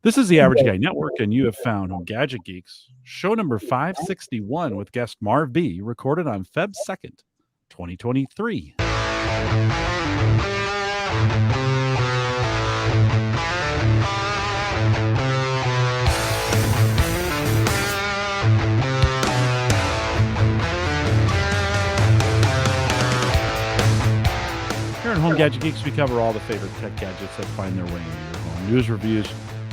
This is the Average Guy Network, and you have found Home Gadget Geeks, show number 561 with guest Marv Bee, recorded on Feb 2nd, 2023. Here in Home Gadget Geeks, we cover all the favorite tech gadgets that find their way into your home. News, reviews,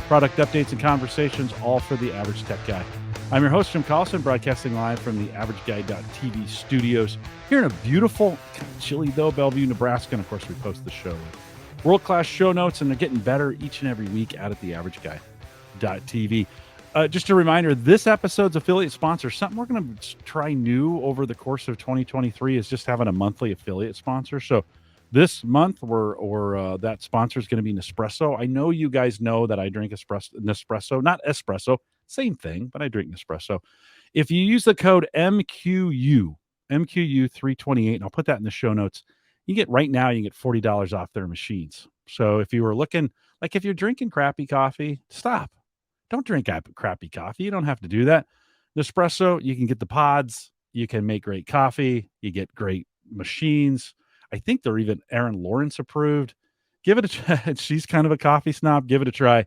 product updates, and conversations, all for the average tech guy. I'm your host, Jim Collison, broadcasting live from the AverageGuy.tv studios here in a beautiful, kind of chilly though, Bellevue, Nebraska. And of course, we post the show with world-class show notes, and they're getting better each and every week out at the AverageGuy.tv. Just a reminder, this episode's affiliate sponsor, something we're going to try new over the course of 2023 is just having a monthly affiliate sponsor. So this month, that sponsor is going to be Nespresso. I know you guys know that I drink Nespresso, not espresso, same thing, but I drink Nespresso. If you use the code MQU328, and I'll put that in the show notes, you get $40 off their machines. So if you were looking, like if you're drinking crappy coffee, stop. Don't drink crappy coffee. You don't have to do that. Nespresso, you can get the pods. You can make great coffee. You get great machines. I think they're even Aaron Lawrence approved. Give it a try. She's kind of a coffee snob. Give it a try.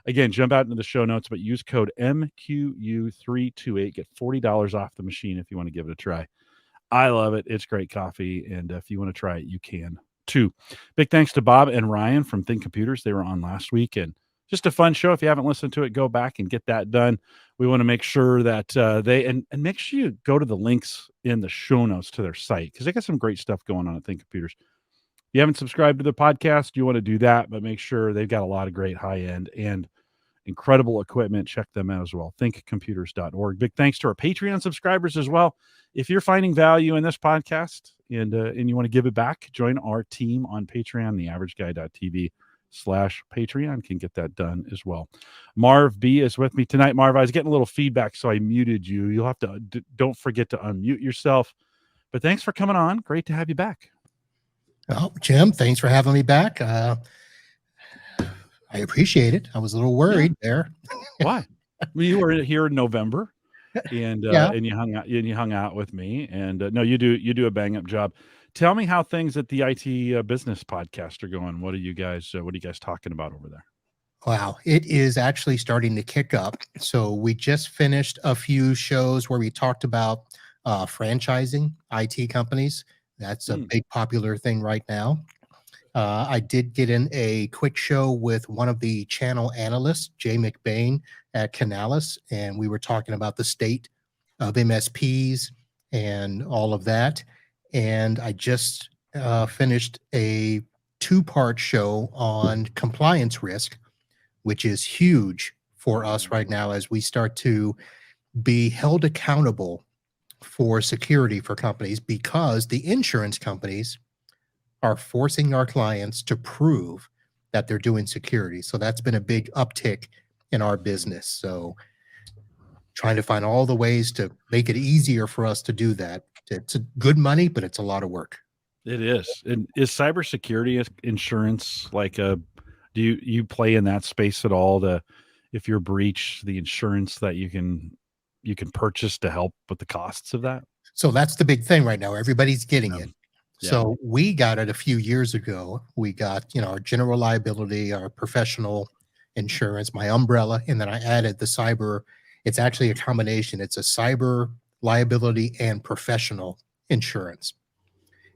Again, jump out into the show notes, but use code MQU328. Get $40 off the machine if you want to give it a try. I love it. It's great coffee. And if you want to try it, you can too. Big thanks to Bob and Ryan from Think Computers. They were on last week, and just a fun show. If you haven't listened to it, go back and get that done. We want to make sure that and make sure you go to the links in the show notes to their site, because they got some great stuff going on at Think Computers. If you haven't subscribed to the podcast, you want to do that, but make sure they've got a lot of great high-end and incredible equipment. Check them out as well. thinkcomputers.org. Big thanks to our Patreon subscribers as well. If you're finding value in this podcast and you want to give it back, join our team on Patreon, theaverageguy.tv/Patreon can get that done as well. Marv B is with me tonight. Marv, I was getting a little feedback, so I muted you. You'll have to, don't forget to unmute yourself. But thanks for coming on. Great to have you back. Oh, Jim, thanks for having me back. I appreciate it. I was a little worried there. Why? Well, you were here in November, and and you hung out with me. And no, you do a bang up job. Tell me how things at the IT Business Podcast are going. What are you guys talking about over there? Wow, it is actually starting to kick up. So we just finished a few shows where we talked about franchising IT companies. That's a big popular thing right now. I did get in a quick show with one of the channel analysts, Jay McBain at Canalys, and we were talking about the state of MSPs and all of that. And I just finished a 2-part show on compliance risk, which is huge for us right now as we start to be held accountable for security for companies, because the insurance companies are forcing our clients to prove that they're doing security. So that's been a big uptick in our business. So trying to find all the ways to make it easier for us to do that. It's good money, but it's a lot of work. It is. And is cybersecurity insurance like do you play in that space at all, if you're breached, the insurance that you can purchase to help with the costs of that? So that's the big thing right now. Everybody's getting it. Yeah. So we got it a few years ago. We got, our general liability, our professional insurance, my umbrella, and then I added the cyber. It's actually a combination. It's a cyber liability and professional insurance.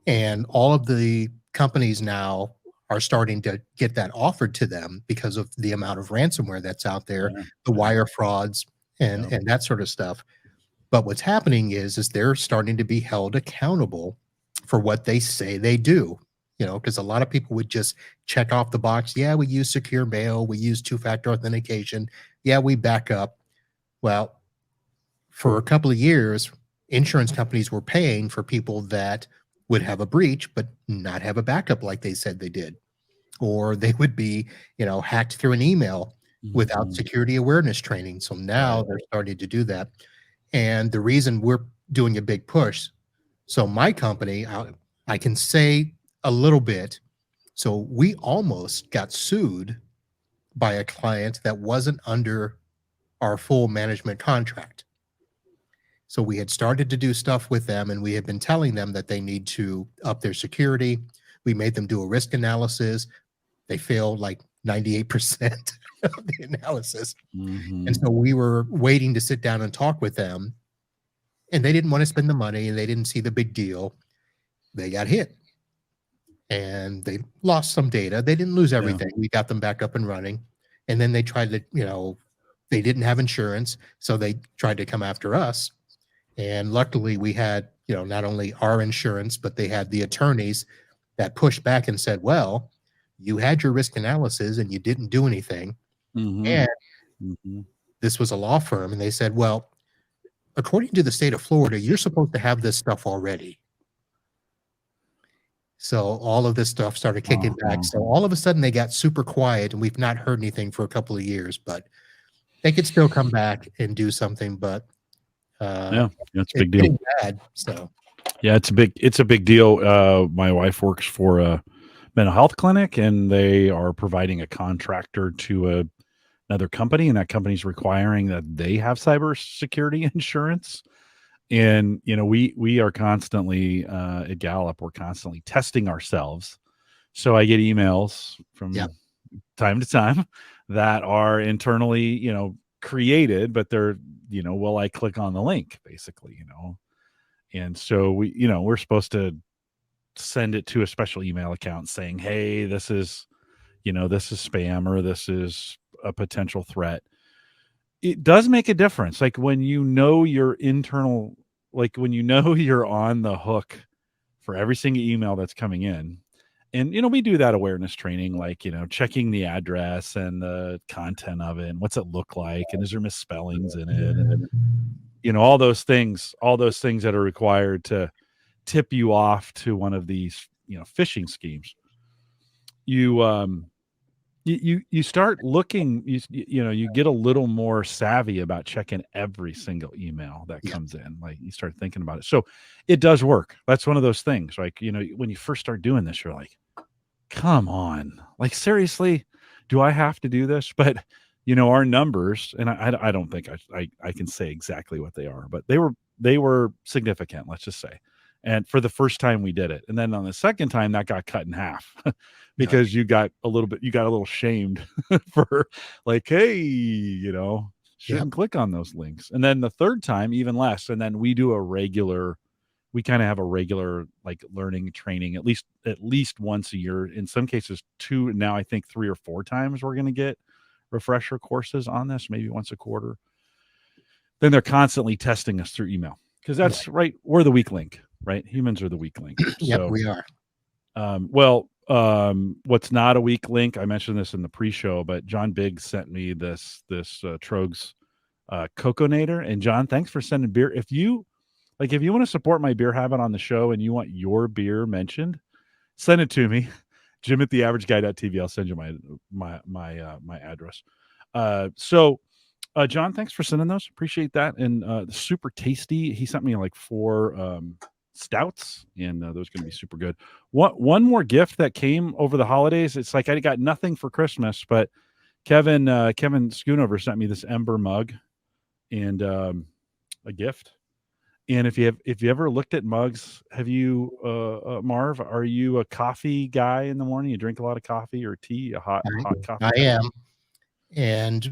And all of the companies now are starting to get that offered to them because of the amount of ransomware that's out there, the wire frauds and that sort of stuff. But what's happening is they're starting to be held accountable for what they say they do, because a lot of people would just check off the box. Yeah, we use secure mail. We use 2-factor authentication. Yeah, we back up. Well, for a couple of years, insurance companies were paying for people that would have a breach, but not have a backup like they said they did. Or they would be, hacked through an email without security awareness training. So now they're starting to do that. And the reason we're doing a big push, so my company, I can say a little bit. So we almost got sued by a client that wasn't under our full management contract. So we had started to do stuff with them, and we had been telling them that they need to up their security. We made them do a risk analysis. They failed like 98% of the analysis. Mm-hmm. And so we were waiting to sit down and talk with them, and they didn't want to spend the money, and they didn't see the big deal. They got hit, and they lost some data. They didn't lose everything. We got them back up and running. And then they tried to, they didn't have insurance, so they tried to come after us. And luckily we had, not only our insurance, but they had the attorneys that pushed back and said, well, you had your risk analysis and you didn't do anything. Mm-hmm. And Mm-hmm. this was a law firm. And they said, well, according to the state of Florida, you're supposed to have this stuff already. So all of this stuff started kicking back. So all of a sudden they got super quiet, and we've not heard anything for a couple of years, but they could still come back and do something. But that's a big deal. Bad, so yeah, it's a big deal. My wife works for a mental health clinic, and they are providing a contractor to another company, and that company's requiring that they have cybersecurity insurance. And we are constantly at Gallup, we're constantly testing ourselves. So I get emails from time to time that are internally created, but they're will I click on the link, basically, and so we're supposed to send it to a special email account saying, hey, this is spam, or this is a potential threat. It does make a difference. Like when your internal, like when you're on the hook for every single email that's coming in. And, we do that awareness training, like, checking the address and the content of it and what's it look like, and is there misspellings in it, and all those things that are required to tip you off to one of these, phishing schemes. You start looking, you get a little more savvy about checking every single email that comes in. Like you start thinking about it. So it does work. That's one of those things. Like, when you first start doing this, you're like, come on, like, seriously, do I have to do this? But, our numbers, and I don't think I can say exactly what they are, but they were significant, let's just say. And for the first time we did it. And then on the second time that got cut in half because you got a little shamed for like, hey, shouldn't click on those links. And then the third time, even less. And then we kind of have a regular like learning training, at least once a year, in some cases 2, now I think 3 or 4 times we're going to get refresher courses on this, maybe once a quarter. Then they're constantly testing us through email, because that's right. We're the weak link, right? Humans are the weak link. Yep, we are. What's not a weak link, I mentioned this in the pre-show, but John Biggs sent me this Trogs Coconator. And John, thanks for sending beer. If you want to support my beer habit on the show and you want your beer mentioned, send it to me. Jim at theaverageguy.tv. I'll send you my address. John, thanks for sending those. Appreciate that. And super tasty. He sent me like 4 stouts, and those are going to be super good. One more gift that came over the holidays. It's like I got nothing for Christmas, but Kevin Schoonover sent me this Ember mug and a gift. And if you ever looked at mugs, have you, Marv, are you a coffee guy in the morning? You drink a lot of coffee or tea, hot coffee? I am. And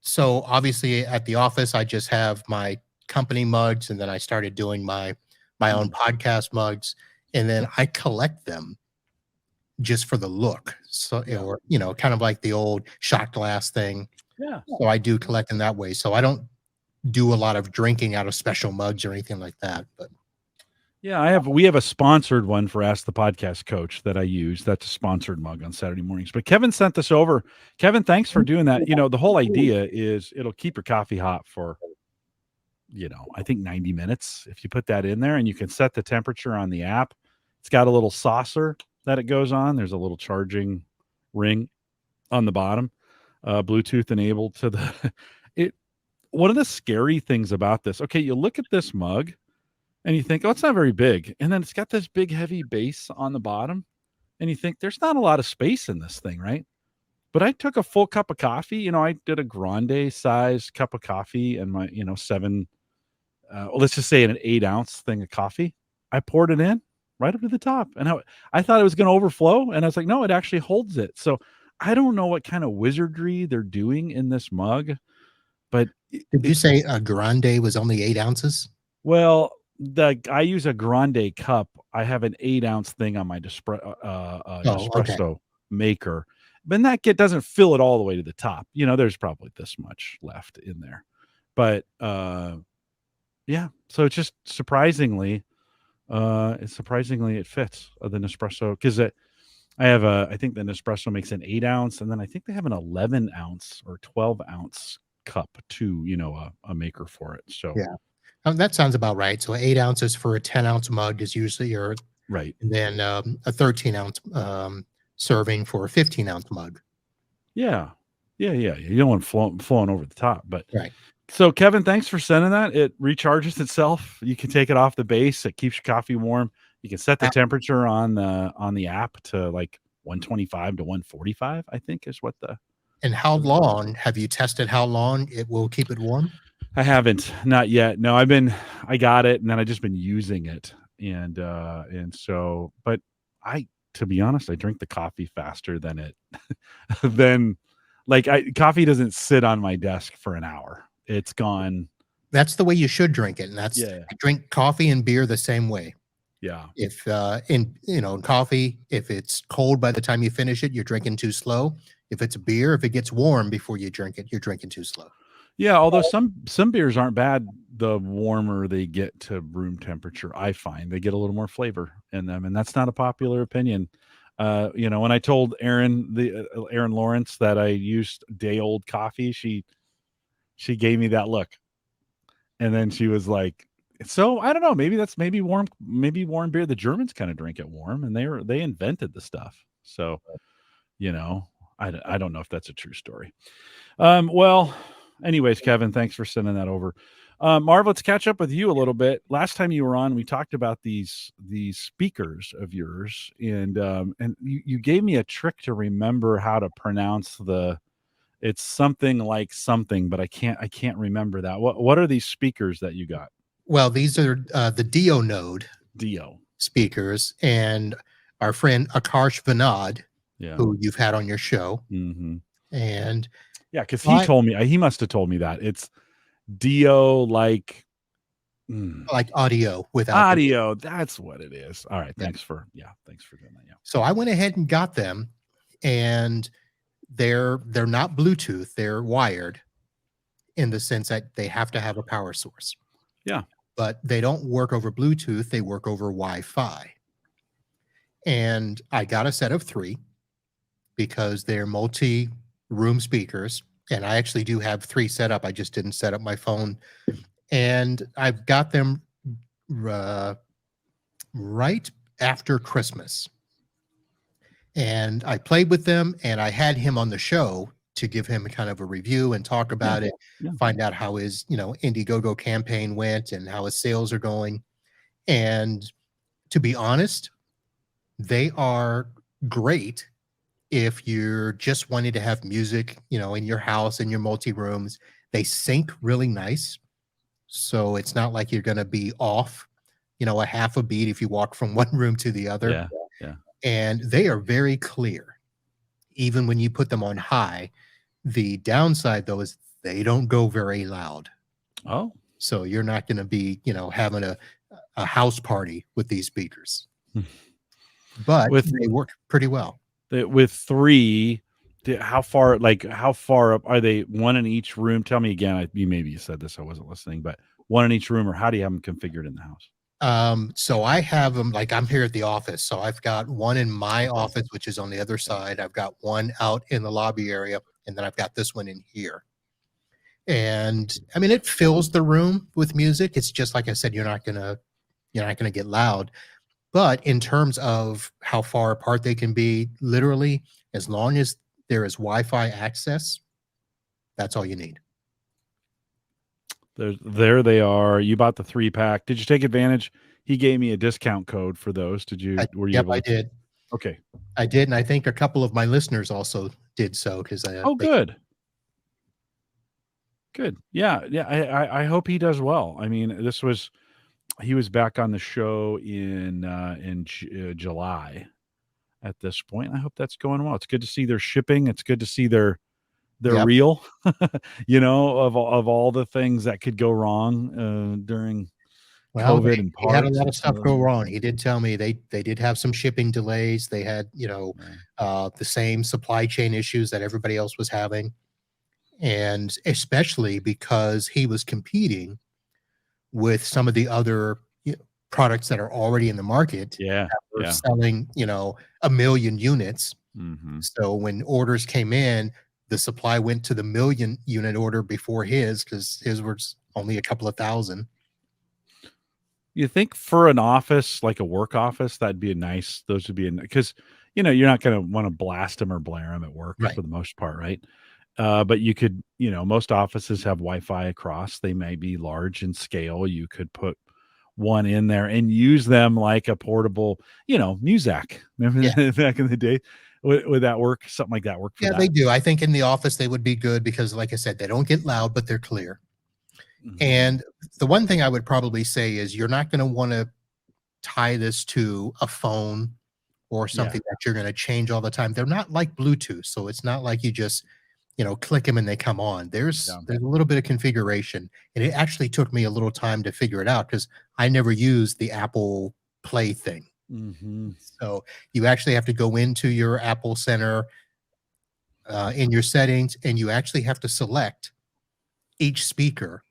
so obviously at the office, I just have my company mugs, and then I started doing my own podcast mugs, and then I collect them just for the look. So, or, kind of like the old shot glass thing. Yeah. So I do collect in that way. So I don't do a lot of drinking out of special mugs or anything like that, but yeah, we have a sponsored one for Ask the Podcast Coach that I use. That's a sponsored mug on Saturday mornings. But Kevin sent this over. Kevin, thanks for doing that. The whole idea is it'll keep your coffee hot for, I think 90 minutes. If you put that in there, and you can set the temperature on the app. It's got a little saucer that it goes on. There's a little charging ring on the bottom, Bluetooth enabled to the one of the scary things about this. Okay, you look at this mug and you think, oh, it's not very big. And then it's got this big, heavy base on the bottom. And you think there's not a lot of space in this thing, right? But I took a full cup of coffee. I did a grande size cup of coffee and my, let's just say an 8-ounce thing of coffee. I poured it in right up to the top, and I thought it was going to overflow, and I was like, no, it actually holds it. So I don't know what kind of wizardry they're doing in this mug, but Did you say a grande was only 8 ounces? well, I use a grande cup. I have an 8-ounce thing on my Nespresso maker, but doesn't fill it all the way to the top. There's probably this much left in there, but yeah. So it's just surprisingly it fits the Nespresso because I think the Nespresso makes an 8-ounce, and then I think they have an 11-ounce or 12-ounce cup too. A maker for it. So yeah. That sounds about right. So 8 ounces for a 10-ounce mug is usually right. And then a 13-ounce serving for a 15-ounce mug. Yeah. You don't want flowing over the top, but right. So Kevin, thanks for sending that. It recharges itself. You can take it off the base. It keeps your coffee warm. You can set the temperature on the app to like 125 to 145, I think is what And how long have you tested how long it will keep it warm? I haven't, not yet. No, I got it and then I just been using it. And so, but to be honest, I drink the coffee faster than coffee doesn't sit on my desk for an hour. It's gone. That's the way you should drink it. And I drink coffee and beer the same way. Yeah. If in coffee, if it's cold by the time you finish it, you're drinking too slow. If it's a beer, if it gets warm before you drink it, you're drinking too slow. Yeah, although some beers aren't bad, the warmer they get to room temperature, I find they get a little more flavor in them, and that's not a popular opinion. When I told Erin Lawrence that I used day old coffee, she gave me that look, and then she was like, "So I don't know, maybe warm beer. The Germans kind of drink it warm, and they invented the stuff. So, I don't know if that's a true story. Well." Anyways, Kevin, thanks for sending that over. Marv, let's catch up with you a little bit. Last time you were on, we talked about these speakers of yours, and you gave me a trick to remember how to pronounce it's something like something, but I can't remember that. What are these speakers that you got? Well, these are the DIO DIO speakers, and our friend Akarsh Vinod, who you've had on your show, and yeah, because he must have told me that it's DIO like audio without audio. That's what it is. All right. Thanks for doing that. Yeah. So I went ahead and got them, and they're not Bluetooth. They're wired in the sense that they have to have a power source. Yeah. But they don't work over Bluetooth. They work over Wi-Fi. And I got a set of 3 because they're multi-room speakers. And I actually do have 3 set up. I just didn't set up my phone. And I've got them right after Christmas. And I played with them, and I had him on the show to give him kind of a review and talk about it, find out how his, Indiegogo campaign went and how his sales are going. And to be honest, they are great if you're just wanting to have music, in your house, in your multi-rooms. They sync really nice. So it's not like you're going to be off, a half a beat if you walk from one room to the other. Yeah. And they are very clear, even when you put them on high. The downside, though, is they don't go very loud. Oh. So you're not going to be, having a house party with these speakers. But they work pretty well. With 3, how far up are they? One in each room? Tell me again. Maybe you said this, I wasn't listening, but one in each room, or how do you have them configured in the house? So I have them, like, I'm here at the office. So I've got one in my office, which is on the other side. I've got one out in the lobby area, and then I've got this one in here. And I mean, it fills the room with music. It's just, like I said, you're not gonna get loud. But in terms of how far apart they can be, literally, as long as there is Wi-Fi access, that's all you need. There they are. You bought the 3-pack. Did you take advantage? He gave me a discount code for those. Did you? I did. Okay. I did, and I think a couple of my listeners also did so because Oh, they good. Good. Yeah. Yeah. I hope he does well. I mean, he was back on the show in July at this point. I hope that's going well. It's good to see their shipping. It's good to see they're yep. real, of all the things that could go wrong during Well, COVID and they had a parts lot and of some stuff of those go things. wrong. He did tell me they did have some shipping delays. They had, Yeah. the same supply chain issues that everybody else was having, and especially because he was competing with some of the other products that are already in the market Yeah. that were Yeah. selling, 1 million units. Hmm. So when orders came in, the supply went to the million unit order before his because his was only a couple of thousand. You think for an office, like a work office, that'd be those would be because, you're not going to want to blast them or blare them at work Right. for the most part, right? But you could, most offices have Wi-Fi across. They may be large in scale. You could put one in there and use them like a portable, Muzak. Yeah. Remember back in the day? Would that work? Something like that work for Yeah, they that? do. I think in the office they would be good because, like I said, they don't get loud, but they're clear. Hmm. And the one thing I would probably say is you're not going to want to tie this to a phone or Yeah. something that you're going to change all the time. They're not like Bluetooth, so it's not like you just click them and they come on. Yeah. There's a little bit of configuration, and it actually took me a little time to figure it out because I never used the Apple Play thing. Hmm. So you actually have to go into your Apple Center in your settings, and you actually have to select each speaker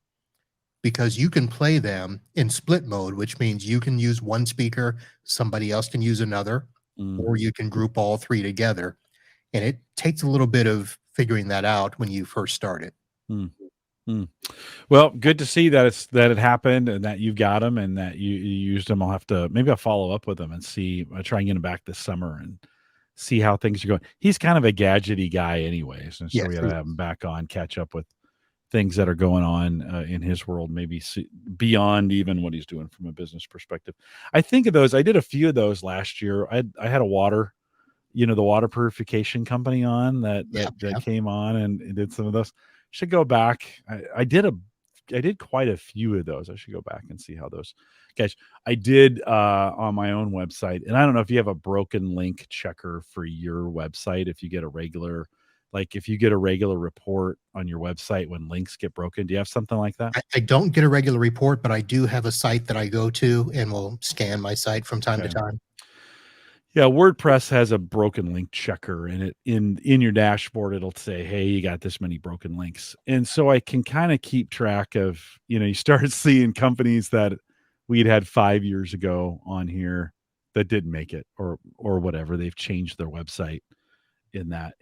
because you can play them in split mode, which means you can use one speaker, somebody else can use another, Mm. or you can group all three together. And it takes a little bit of figuring that out when you first start it. Mm. Mm. Well, good to see that it happened and that you've got them and that you used them. I'll follow up with them and see. I'll try and get him back this summer and see how things are going. He's kind of a gadgety guy, anyways, and so Yes. we got to have him back on, catch up with things that are going on in his world, maybe beyond even what he's doing from a business perspective. I think of those. I did a few of those last year. I had a the water purification company on Yeah. that Yeah. came on and did some of those. Should go back. I did quite a few of those. I should go back and see how those guys. I did on my own website, and I don't know if you have a broken link checker for your website. If you get a regular, if you get a regular report on your website when links get broken, do you have something like that? I don't get a regular report, but I do have a site that I go to and will scan my site from time to Okay. time. Yeah, WordPress has a broken link checker and it in your dashboard it'll say, "Hey, you got this many broken links." And so I can kind of keep track of, you start seeing companies that we'd had 5 years ago on here that didn't make it or whatever. They've changed their website in that.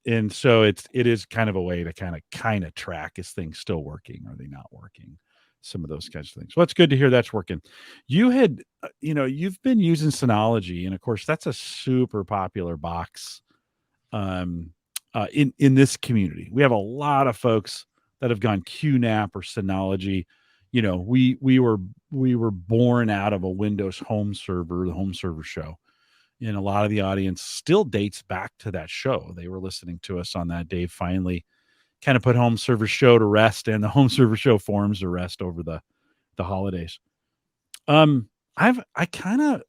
And so it is kind of a way to kind of track, is things still working, are they not working, some of those kinds of things. Well, it's good to hear that's working. You've been using Synology, and of course that's a super popular box um in this community. We have a lot of folks that have gone QNAP or Synology. We were born out of a Windows home server, the home server show, and a lot of the audience still dates back to that show. They were listening to us on that day, finally kind of put home server show to rest and the home server show forums to rest over the holidays. I kind of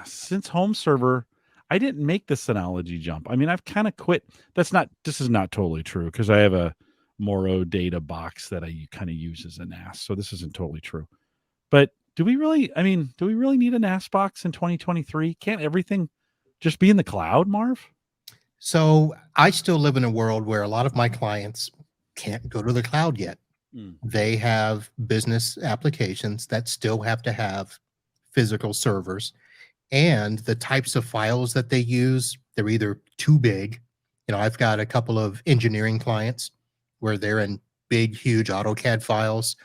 since home server, I didn't make the Synology jump. I mean, I've kind of quit. This is not totally true because I have a Moro data box that I kind of use as a NAS. So this isn't totally true. But do we really need a NAS box in 2023? Can't everything just be in the cloud, Marv? So I still live in a world where a lot of my clients can't go to the cloud yet. Mm. They have business applications that still have to have physical servers, and the types of files that they use, they're either too big. I've got a couple of engineering clients where they're in big, huge AutoCAD files.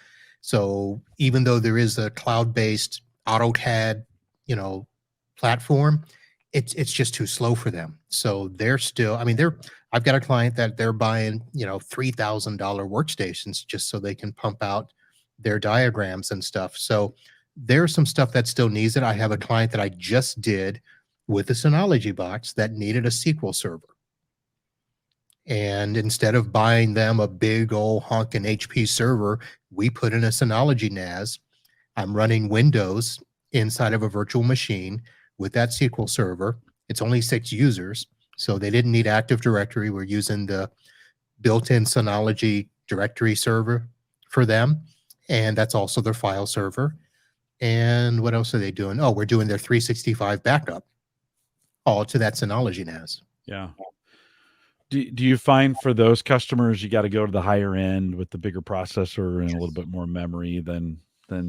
So even though there is a cloud-based AutoCAD, you know, platform, it's just too slow for them. So they're still, I mean, I've got a client that they're buying, $3,000 workstations just so they can pump out their diagrams and stuff. So there's some stuff that still needs it. I have a client that I just did with a Synology box that needed a SQL server. And instead of buying them a big old honking HP server, we put in a Synology NAS. I'm running Windows inside of a virtual machine with that SQL server. It's only 6 users, so they didn't need Active Directory. We're using the built-in Synology directory server for them, and that's also their file server. And what else are they doing? Oh, we're doing their 365 backup, all to that Synology NAS. Yeah. Do you find for those customers you got to go to the higher end with the bigger processor and a little bit more memory than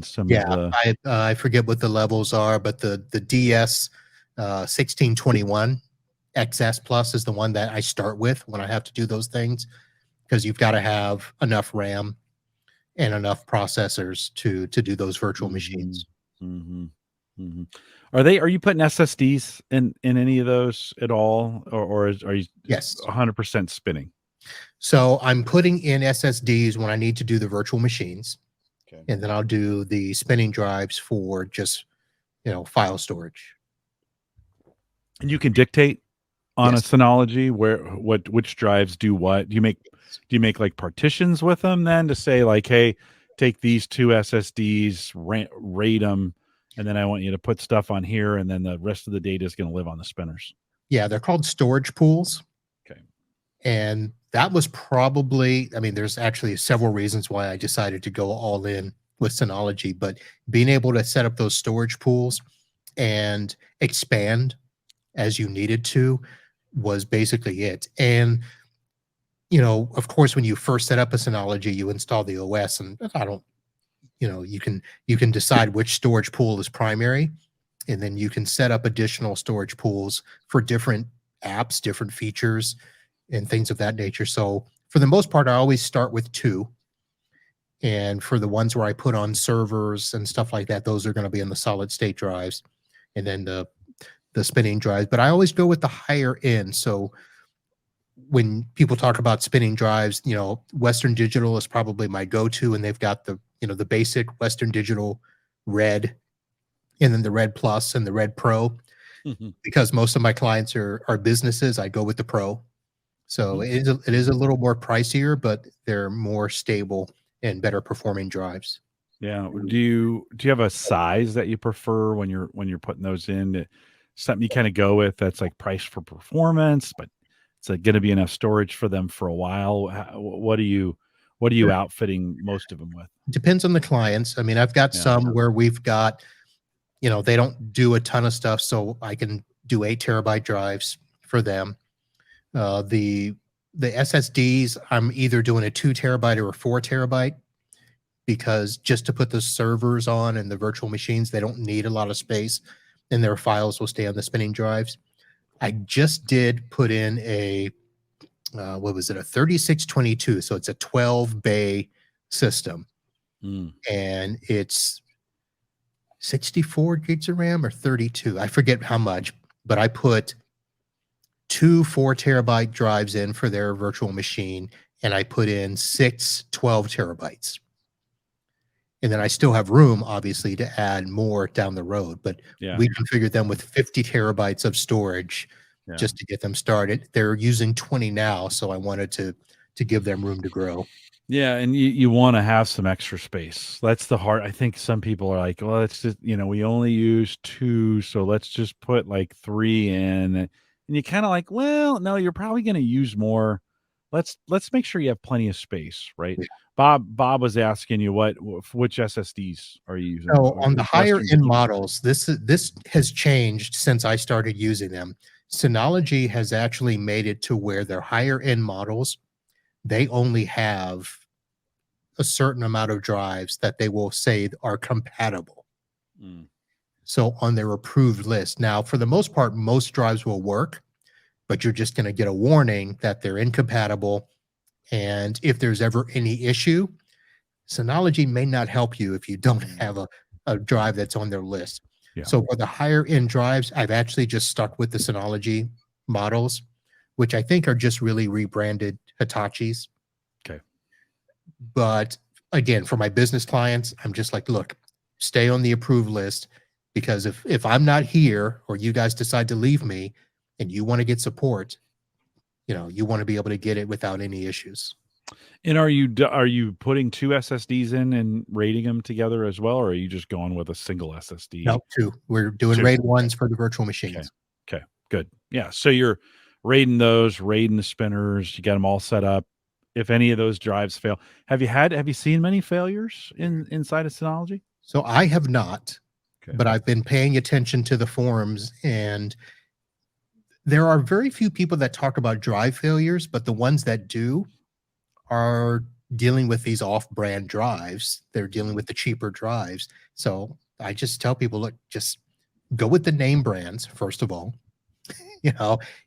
some of Yeah, the I forget what the levels are, but the DS 1621 XS Plus is the one that I start with when I have to do those things, because you've got to have enough RAM and enough processors to do those virtual Mhm, machines. mhm, mhm. Are you putting SSDs in any of those at all, or are you Yes. 100% spinning? So I'm putting in SSDs when I need to do the virtual machines, Okay. and then I'll do the spinning drives for just, file storage. And you can dictate on a Yes. Synology which drives do what? Do you make like partitions with them then to say like, hey, take these two SSDs, rate them, and then I want you to put stuff on here, and then the rest of the data is going to live on the spinners. Yeah, they're called storage pools. Okay. And that was probably, I mean, there's actually several reasons why I decided to go all in with Synology, but being able to set up those storage pools and expand as you needed to was basically it. And, of course, when you first set up a Synology, you install the OS, and I don't, you can decide which storage pool is primary, and then you can set up additional storage pools for different apps, different features, and things of that nature. So for the most part, I always start with 2. And for the ones where I put on servers and stuff like that, those are going to be in the solid state drives, and then the spinning drives. But I always go with the higher end. So when people talk about spinning drives, Western Digital is probably my go-to, and they've got the basic Western Digital Red, and then the Red Plus and the Red Pro. Mhm, Because most of my clients are businesses, I go with the Pro. So mhm, it is a little more pricier, but they're more stable and better performing drives. Yeah. Do you have a size that you prefer when you're putting those in? Something you kind of go with that's like price for performance, but it's like going to be enough storage for them for a while. What are you outfitting most of them with? Depends on the clients. I mean, I've got Yeah. some where we've got, they don't do a ton of stuff, so I can do 8 terabyte drives for them. The SSDs, I'm either doing a 2 terabyte or a 4 terabyte, because just to put the servers on and the virtual machines, they don't need a lot of space, and their files will stay on the spinning drives. I just did put in what was it, a 3622. So it's a 12 bay system, Mm. and it's 64 gigs of RAM or 32. I forget how much, but I put 2 4 terabyte drives in for their virtual machine, and I put in 6 12 terabytes. And then I still have room, obviously, to add more down the road, but Yeah. we configured them with 50 terabytes of storage Yeah. just to get them started. They're using 20 now, so I wanted to give them room to grow. Yeah, and you wanna have some extra space. That's the hard I think some people are like, "Well, it's just, we only use 2, so let's just put, like, 3 in." And you kinda like, "Well, no, you're probably gonna use more. Let's make sure you have plenty of space," right? Yeah. Bob was asking you which SSDs are you using? So on the higher Western end Digital? models, this has changed since I started using them. Synology has actually made it to where their higher end models, they only have a certain amount of drives that they will say are compatible. Mm, So on their approved list. Now, for the most part, most drives will work, but you're just going to get a warning that they're incompatible. And if there's ever any issue, Synology may not help you if you don't mm. have a drive that's on their list. Yeah, So for the higher end drives, I've actually just stuck with the Synology models, which I think are just really rebranded Hitachis. okay. But again, for my business clients, I'm just like, look, stay on the approved list, because if I'm not here or you guys decide to leave me and you want to get support, you want to be able to get it without any issues. And are you putting two SSDs in and rating them together as well, or are you just going with a single SSD? No, two. We're doing Two. RAID 1s for the virtual machines. Okay, good. Yeah, so you're raiding the spinners. You got them all set up. If any of those drives fail, have you seen many failures inside of Synology? So I have not, Okay. but I've been paying attention to the forums, and there are very few people that talk about drive failures, but the ones that do are dealing with these off-brand drives. They're dealing with the cheaper drives. So I just tell people, look, just go with the name brands, first of all.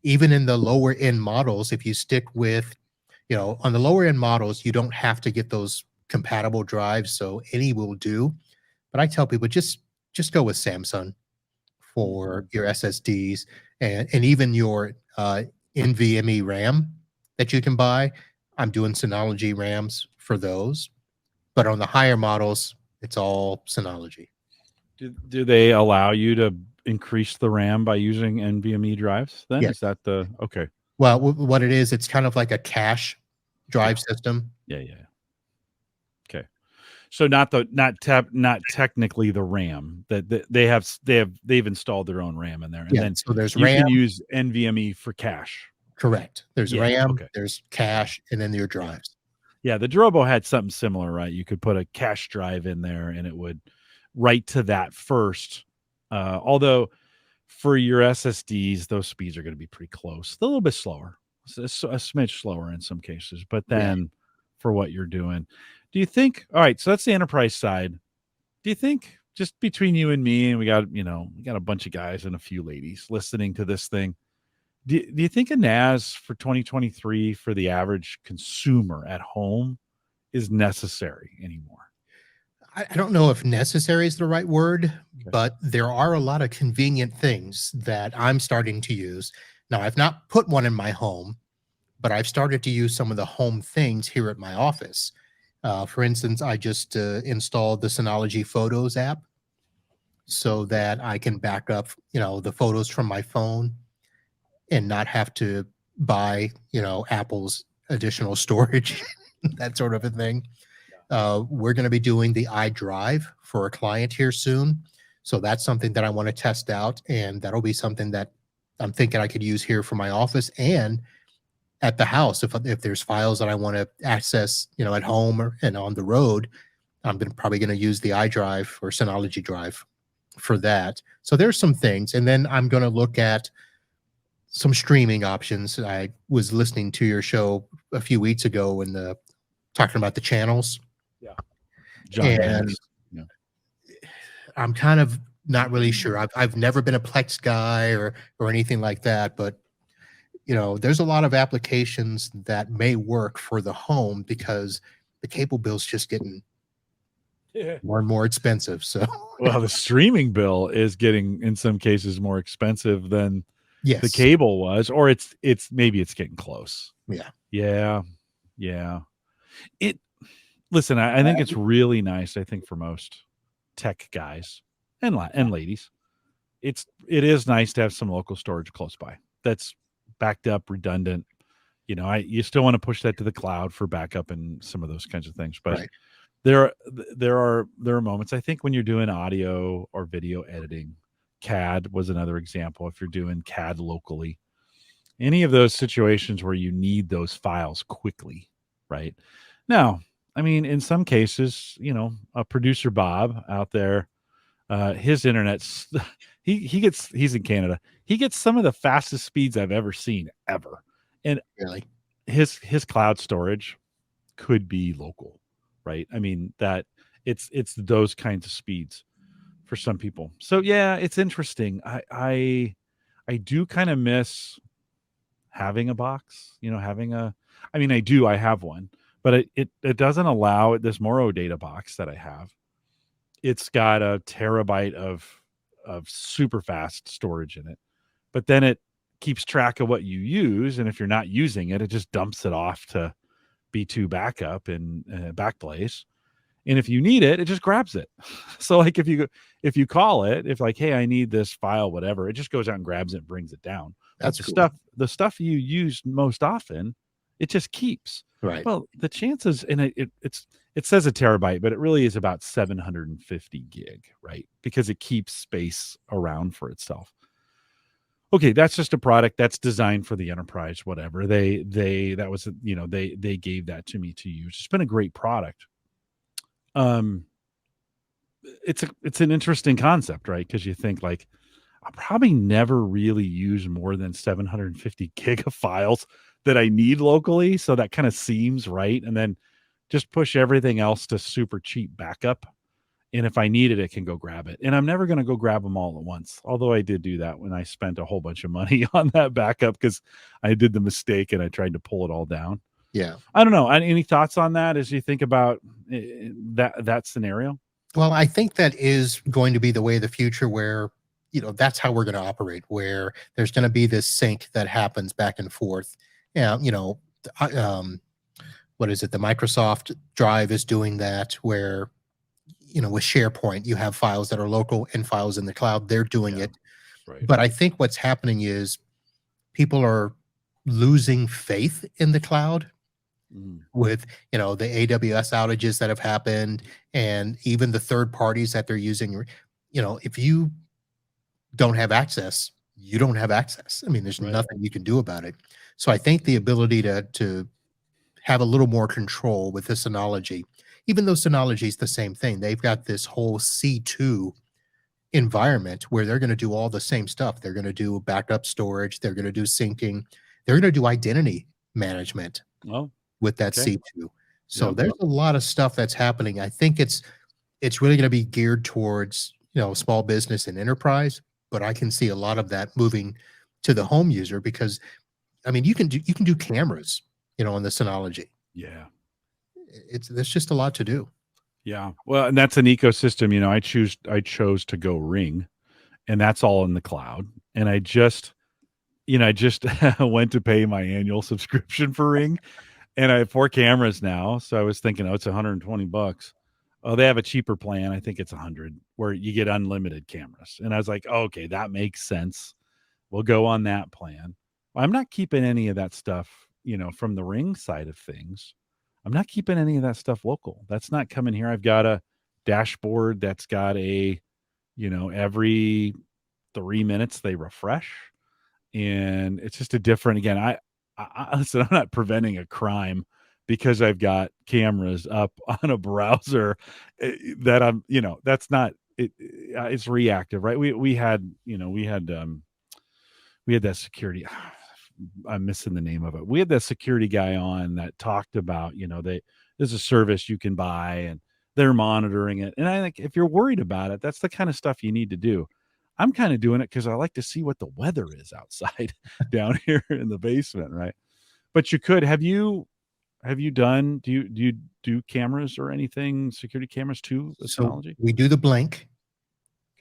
Even in the lower end models, if you stick with, on the lower end models, you don't have to get those compatible drives. So any will do. But I tell people, just go with Samsung for your SSDs, and even your NVMe RAM that you can buy. I'm doing Synology RAMs for those, but on the higher models, it's all Synology. Do they allow you to increase the RAM by using NVMe drives? Then Yes. Is that the okay? Well, what it is, it's kind of like a cache drive system. Yeah. Okay. So not technically the RAM that they've installed their own RAM in there, and then so there's you RAM. can use NVMe for cache. Correct. There's Yeah, RAM, okay. there's cache, and then your drives. Yeah, the Drobo had something similar, right? You could put a cache drive in there, and it would write to that first. Although for your SSDs, those speeds are going to be pretty close. They're a little bit slower, a smidge slower in some cases. But then for what you're doing, do you think? All right, so that's the enterprise side. Do you think, just between you and me, and we got a bunch of guys and a few ladies listening to this thing, do you think a NAS for 2023 for the average consumer at home is necessary anymore? I don't know if necessary is the right word, but there are a lot of convenient things that I'm starting to use. Now, I've not put one in my home, but I've started to use some of the home things here at my office. For instance, I just installed the Synology Photos app so that I can back up, the photos from my phone and not have to buy, Apple's additional storage, that sort of a thing. We're going to be doing the iDrive for a client here soon. So that's something that I want to test out. And that'll be something that I'm thinking I could use here for my office and at the house. If there's files that I want to access, at home and on the road, I'm probably going to use the iDrive or Synology Drive for that. So there's some things. And then I'm going to look at some streaming options. I was listening to your show a few weeks ago and talking about the channels. Yeah. John And Banks. Yeah. I'm kind of not really sure. I've never been a Plex guy or anything like that, but there's a lot of applications that may work for the home because the cable bill's just getting more and more expensive. So Well, the streaming bill is getting, in some cases, more expensive than yes, the cable was, or it's getting close. Yeah. Listen, I think it's really nice. I think for most tech guys and ladies, it is nice to have some local storage close by that's backed up, redundant. You still want to push that to the cloud for backup and some of those kinds of things, but there are moments, I think, when you're doing audio or video editing. CAD was another example. If you're doing CAD locally, any of those situations where you need those files quickly, right? Now, I mean, in some cases, a producer Bob out there, his internet's he's in Canada. He gets some of the fastest speeds I've ever seen ever. And really, his cloud storage could be local, right? I mean, that it's those kinds of speeds for some people. So yeah, it's interesting. I do kind of miss having a box, I have one, but it doesn't allow this Moro data box that I have. It's got a terabyte of super fast storage in it, but then it keeps track of what you use. And if you're not using it, it just dumps it off to B2 backup and Backblaze. And if you need it, it just grabs it. So like if you call it, if like, hey, I need this file, whatever, it just goes out and grabs it and brings it down. That's the cool. stuff you use most often, it just keeps. Right. Well, the chances, and it says a terabyte, but it really is about 750 gig, right? Because it keeps space around for itself. Okay, that's just a product that's designed for the enterprise, whatever. That was, they gave that to me to use. It's been a great product. Um it's an interesting concept, right? Because you think like I'll probably never really use more than 750 gig of files that I need locally. So that kind of seems right. And then just push everything else to super cheap backup. And if I need it, I can go grab it. And I'm never going to go grab them all at once. Although I did do that when I spent a whole bunch of money on that backup because I did the mistake and I tried to pull it all down. Yeah. I don't know. Any thoughts on that as you think about that scenario? Well, I think that is going to be the way of the future where, that's how we're going to operate, where there's going to be this sync that happens back and forth. Yeah. I- um, what is it? The Microsoft Drive is doing that where, with SharePoint, you have files that are local and files in the cloud. They're doing Yeah, it. right. But I think what's happening is people are losing faith in the cloud Mm, with, the AWS outages that have happened and even the third parties that they're using. If you don't have access, you don't have access. I mean, there's right. nothing you can do about it. So I think the ability to have a little more control with this Synology, even though Synology is the same thing, they've got this whole C2 environment where they're going to do all the same stuff. They're going to do backup storage, they're going to do syncing, they're going to do identity management Oh, with that okay. C2. So Yep. there's a lot of stuff that's happening. I think it's really going to be geared towards, small business and enterprise, but I can see a lot of that moving to the home user because I mean, you can do cameras, on the Synology. Yeah. There's just a lot to do. Yeah. Well, and that's an ecosystem, I chose to go Ring, and that's all in the cloud. And I just went to pay my annual subscription for Ring, and I have 4 cameras now, so I was thinking, "Oh, it's 120 bucks." Oh, they have a cheaper plan. I think it's 100 where you get unlimited cameras. And I was like, oh, "Okay, that makes sense. We'll go on that plan." I'm not keeping any of that stuff, from the Ring side of things. I'm not keeping any of that stuff local. That's not coming here. I've got a dashboard that's got every 3 minutes they refresh, and it's just a different, again, listen, I'm not preventing a crime because I've got cameras up on a browser, that that's not it, it's reactive, right? We had that security. I'm missing the name of it. We had that security guy on that talked about, there's a service you can buy and they're monitoring it. And I think if you're worried about it, that's the kind of stuff you need to do. I'm kind of doing it because I like to see what the weather is outside down here in the basement, right? But you could have you done do you do cameras or anything, security cameras too with So Synology? we do the Blink,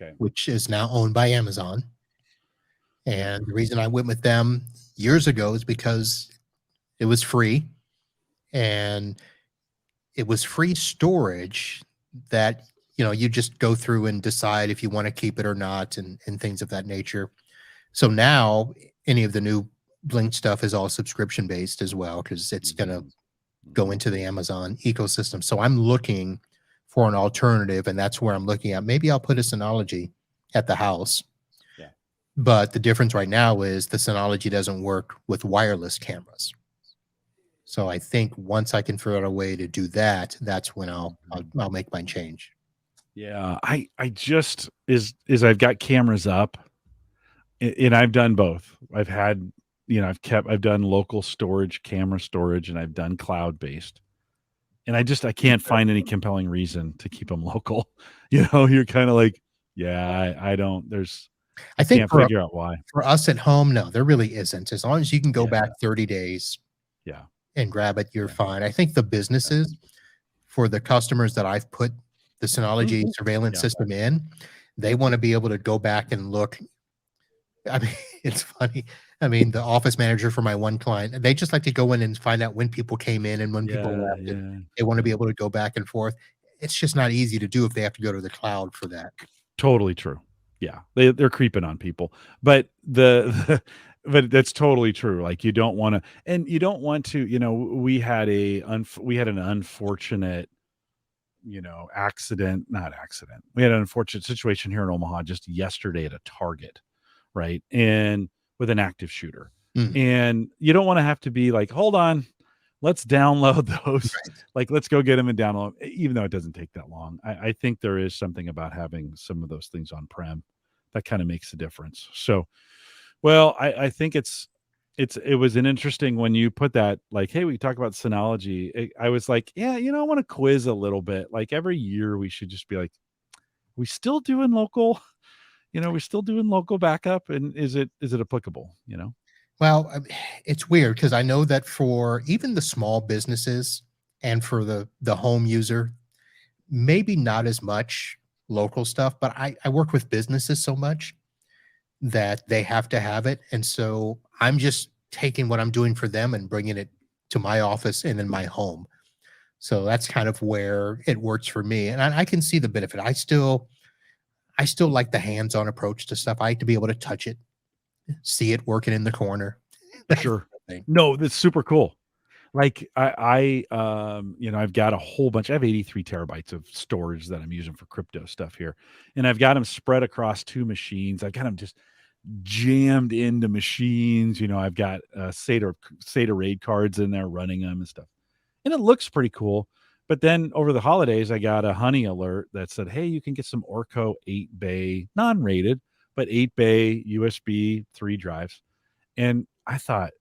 Okay. which is now owned by Amazon. Yep. And the reason I went with them years ago is because it was free and it was free storage that, you just go through and decide if you want to keep it or not and things of that nature. So now any of the new Blink stuff is all subscription based as well because it's going to Mhm. go Mhm. into the Amazon ecosystem. So I'm looking for an alternative, and that's where I'm looking at. Maybe I'll put a Synology at the house, Yeah. but the difference right now is the Synology doesn't work with wireless cameras. So I think once I can figure out a way to do that, that's when I'll I'll, Mhm. I'll make my change. Yeah, I just is I've got cameras up, and I've done both. I've done local storage, camera storage, and I've done cloud based. And I can't find any compelling reason to keep them local. You're kind of like, yeah, I don't. I I think can't figure out why. for us at home, no, there really isn't. As long as you can go back Yeah, 30 days yeah, and grab it, you're yeah, fine. I think the yeah. businesses for the customers that I've put the Mhm. Synology surveillance Yeah, system in, they want to be able to go back and look. I mean, it's funny. I mean, the office manager for my one client, they just like to go in and find out when people came in and when people yeah, left, and yeah, they want to be yeah. able to go back and forth. It's just not easy to do if they have to go to the cloud for that. Totally true. Yeah, they're creeping on people, but the but that's totally true. Like you don't want to, and you don't want to. We had an unfortunate, accident, not accident. We had an unfortunate situation here in Omaha just yesterday at a Target, right? And with an active shooter. Mm, And you don't want to have to be like, hold on, let's download those. right. Like, let's go get them and download, even though it doesn't take that long. I think there is something about having some of those things on prem that kind of makes a difference. So, well, I think it was an interesting when you put that, like, hey, we talk about Synology. I was like, yeah, I want to quiz a little bit. Like every year we should just be like, we still doing local, we're still doing local backup, and is it applicable? Well, it's weird because I know that for even the small businesses and for the home user, maybe not as much local stuff, but I work with businesses so much that they have to have it. And so I'm just taking what I'm doing for them and bringing it to my office and in my home. So that's kind of where it works for me. And I can see the benefit. I still like the hands-on approach to stuff. I like to be able to touch it, see it working in the corner. That sort Sure. of thing. No, that's super cool. Like I've got a whole bunch. I have 83 terabytes of storage that I'm using for crypto stuff here, and I've got them spread across two machines. I've got them just jammed into machines. I've got SATA RAID cards in there running them and stuff, and it looks pretty cool. But then over the holidays, I got a honey alert that said, "Hey, you can get some Orco 8-bay, non-rated, but 8-bay USB 3 drives." And I thought,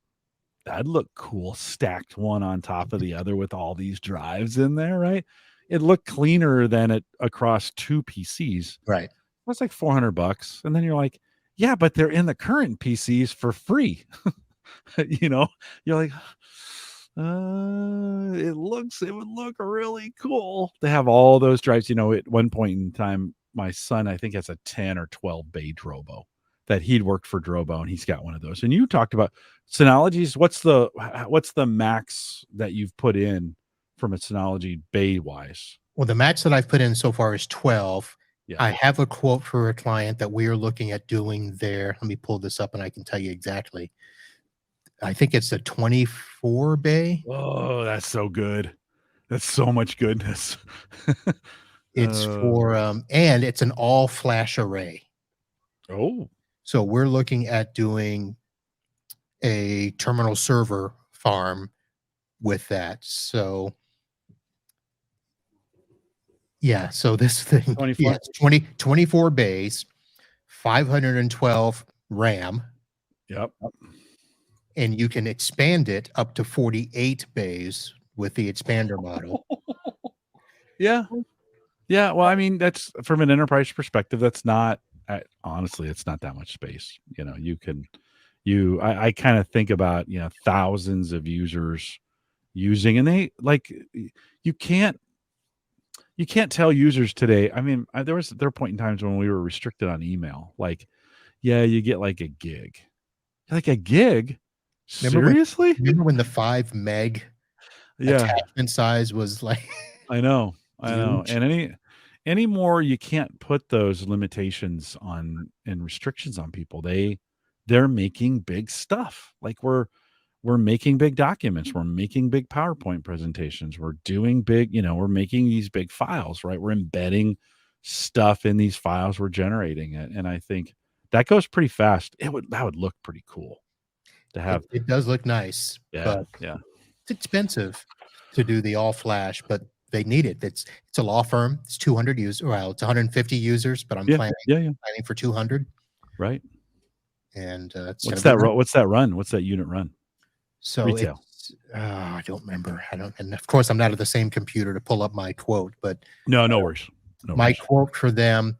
that'd look cool stacked one on top of the other with all these drives in there, right? It looked cleaner than it across two PCs. Right. That's like $400. And then you're like, yeah, but they're in the current PCs for free. You're like, it would look really cool to have all those drives. At one point in time, my son, I think, has a 10 or 12 bay Drobo that he'd worked for Drobo, and he's got one of those. And you talked about Synology's. What's the max that you've put in from a Synology bay wise? Well, the max that I've put in so far is 12. Yeah. I have a quote for a client that we are looking at doing there. Let me pull this up and I can tell you exactly. I think it's a 24 bay. Oh, that's so good. That's so much goodness. It's for and it's an all flash array. Oh, So we're looking at doing a terminal server farm with that. So yeah, so this thing, 24. yeah, 24 bays, 512 RAM, Yep. and you can expand it up to 48 bays with the expander model. Yeah. Yeah. Well, I mean, that's from an enterprise perspective. That's not, honestly, it's not that much space. I kind of think about, thousands of users using, and they like, you can't tell users today. I mean, there were point in times when we were restricted on email. Like, yeah, you get like a gig. Like a gig? Remember when Seriously? remember when the 5 meg Yeah, attachment size was like I know. I know. huge? And anymore, you can't put those limitations on and restrictions on people. They're making big stuff. Like we're making big documents, we're making big PowerPoint presentations, we're doing big, we're making these big files, right? We're embedding stuff in these files, we're generating it. And I think that goes pretty fast. That would look pretty cool to have. It does look nice, Yeah, but yeah. it's expensive to do the all flash, but they need it. It's a law firm. It's 200 users. Well, it's 150 users, but I'm Yeah, planning yeah. planning for 200, Right. and it's going What's to be that? nice. What's that run? What's that unit run? So Retail. it's I don't remember. I don't, and of course I'm not at the same computer to pull up my quote, but No, no worries. No my worries. quote for them.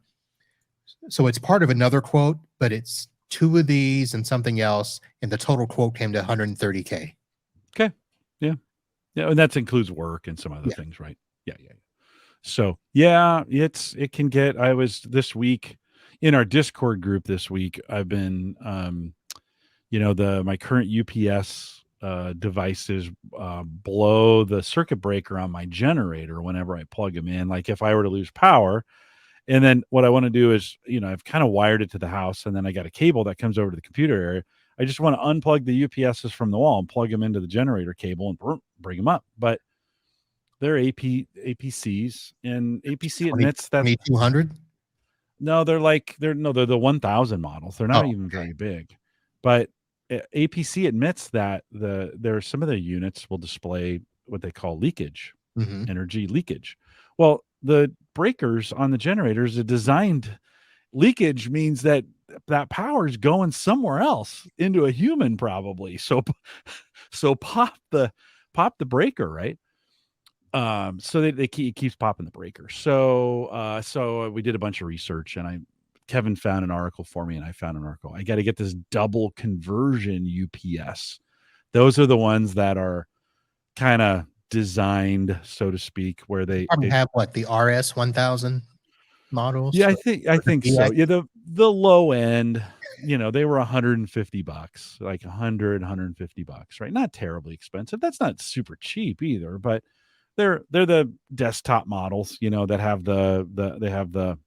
So it's part of another quote, but it's two of these and something else, and the total quote came to 130K. Okay. Yeah. Yeah. And that includes work and some other Yeah. things, right? Yeah. Yeah. So yeah, it can get, I was this week in our Discord group this week, I've been, my current UPS devices blow the circuit breaker on my generator whenever I plug them in. Like if I were to lose power, and then what I want to do is, I've kind of wired it to the house, and then I got a cable that comes over to the computer area. I just want to unplug the UPSs from the wall and plug them into the generator cable and bring them up. But they're APCs, and APC admits that 2200. no, they're the 1000 models. They're not Oh, even very big. But APC admits that there are some of their units will display what they call leakage, hmm. energy leakage. Well, the breakers on the generators are designed. Leakage means that power is going somewhere else into a human, probably. So pop the breaker, right? So it keeps popping the breaker. So we did a bunch of research, and Kevin found an article for me, and I found an article. I got to get this double conversion UPS. Those are the ones that are kind of designed, so to speak, where You probably have what, the RS 1000 models? yeah, I think the so. DIO? Yeah, the low end, they were $150, like 150 bucks, right? Not terribly expensive. That's not super cheap either, but they're the desktop models, that have they have the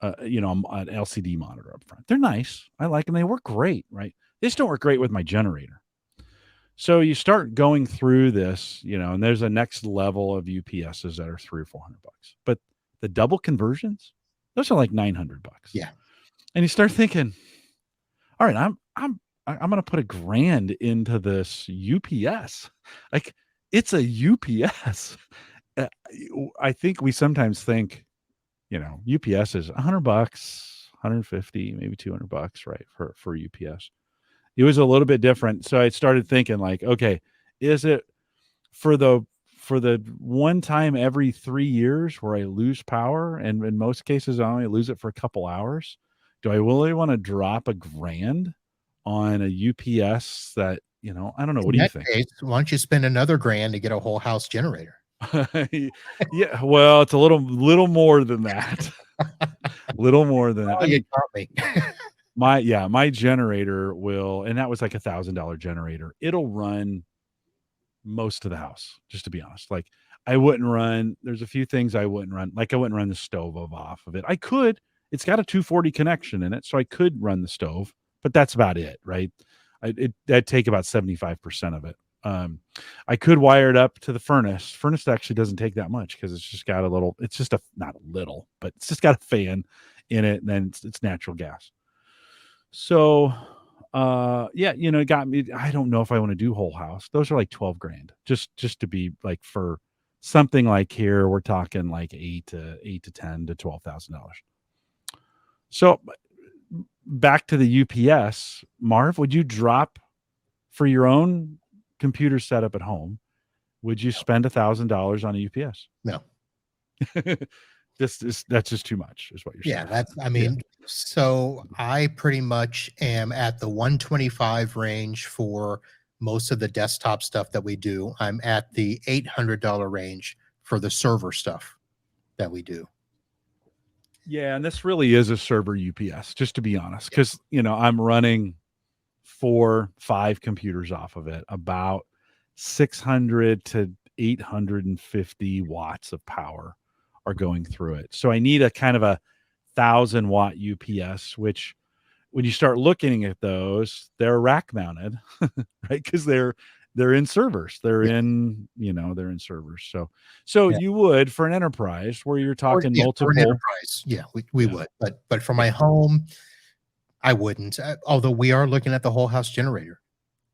an LCD monitor up front. They're nice. I like them. They work great, right? They just don't work great with my generator. So you start going through this, and there's a next level of UPSs that are $300 or $400. But the double conversions, those are like $900. Yeah. And you start thinking, all right, I'm going to put $1,000 into this UPS. Like, it's a UPS. I think we sometimes think, UPS is $100, 150, maybe $200, right? For UPS. It was a little bit different. So I started thinking like, okay, is it for the one time every 3 years where I lose power, and in most cases I only lose it for a couple hours? Do I really want to drop $1,000 on a UPS that, I don't know. What In do you that think? case, why don't you spend another grand to get a whole house generator? Yeah, well, it's a little more than that. Little more than that. Oh, I you mean, caught me. my generator will, and that was like $1,000 generator. It'll run most of the house, just to be honest. Like, there's a few things I wouldn't run. Like, I wouldn't run the stove off of it. I could. It's got a 240 connection in it, so I could run the stove, but that's about it, right? That'd take about 75% of it. I could wire it up to the furnace. Furnace actually doesn't take that much because it's just not a little, but it's just got a fan in it, and then it's natural gas. So, yeah, it got me. I don't know if I want to do whole house. Those are like $12,000, just to be like, for something like here, we're talking like eight to ten to $12,000. So back to the UPS, Marv, would you drop for your own computer setup at home? Would you spend $1,000 on a UPS? No. That's just too much, is what you're saying. Yeah, so I pretty much am at the 125 range for most of the desktop stuff that we do. I'm at the $800 range for the server stuff that we do. Yeah, and this really is a server UPS, just to be honest, because I'm running 4-5 computers off of it, about 600 to 850 watts of power are going through it. So I need a kind of a 1,000-watt UPS, which, when you start looking at those, they're rack mounted, right? Because they're in servers. They're in servers. So Yeah. you would, for an enterprise where you're talking For an multiple enterprise, we would, but for my home, I wouldn't. Although we are looking at the whole house generator,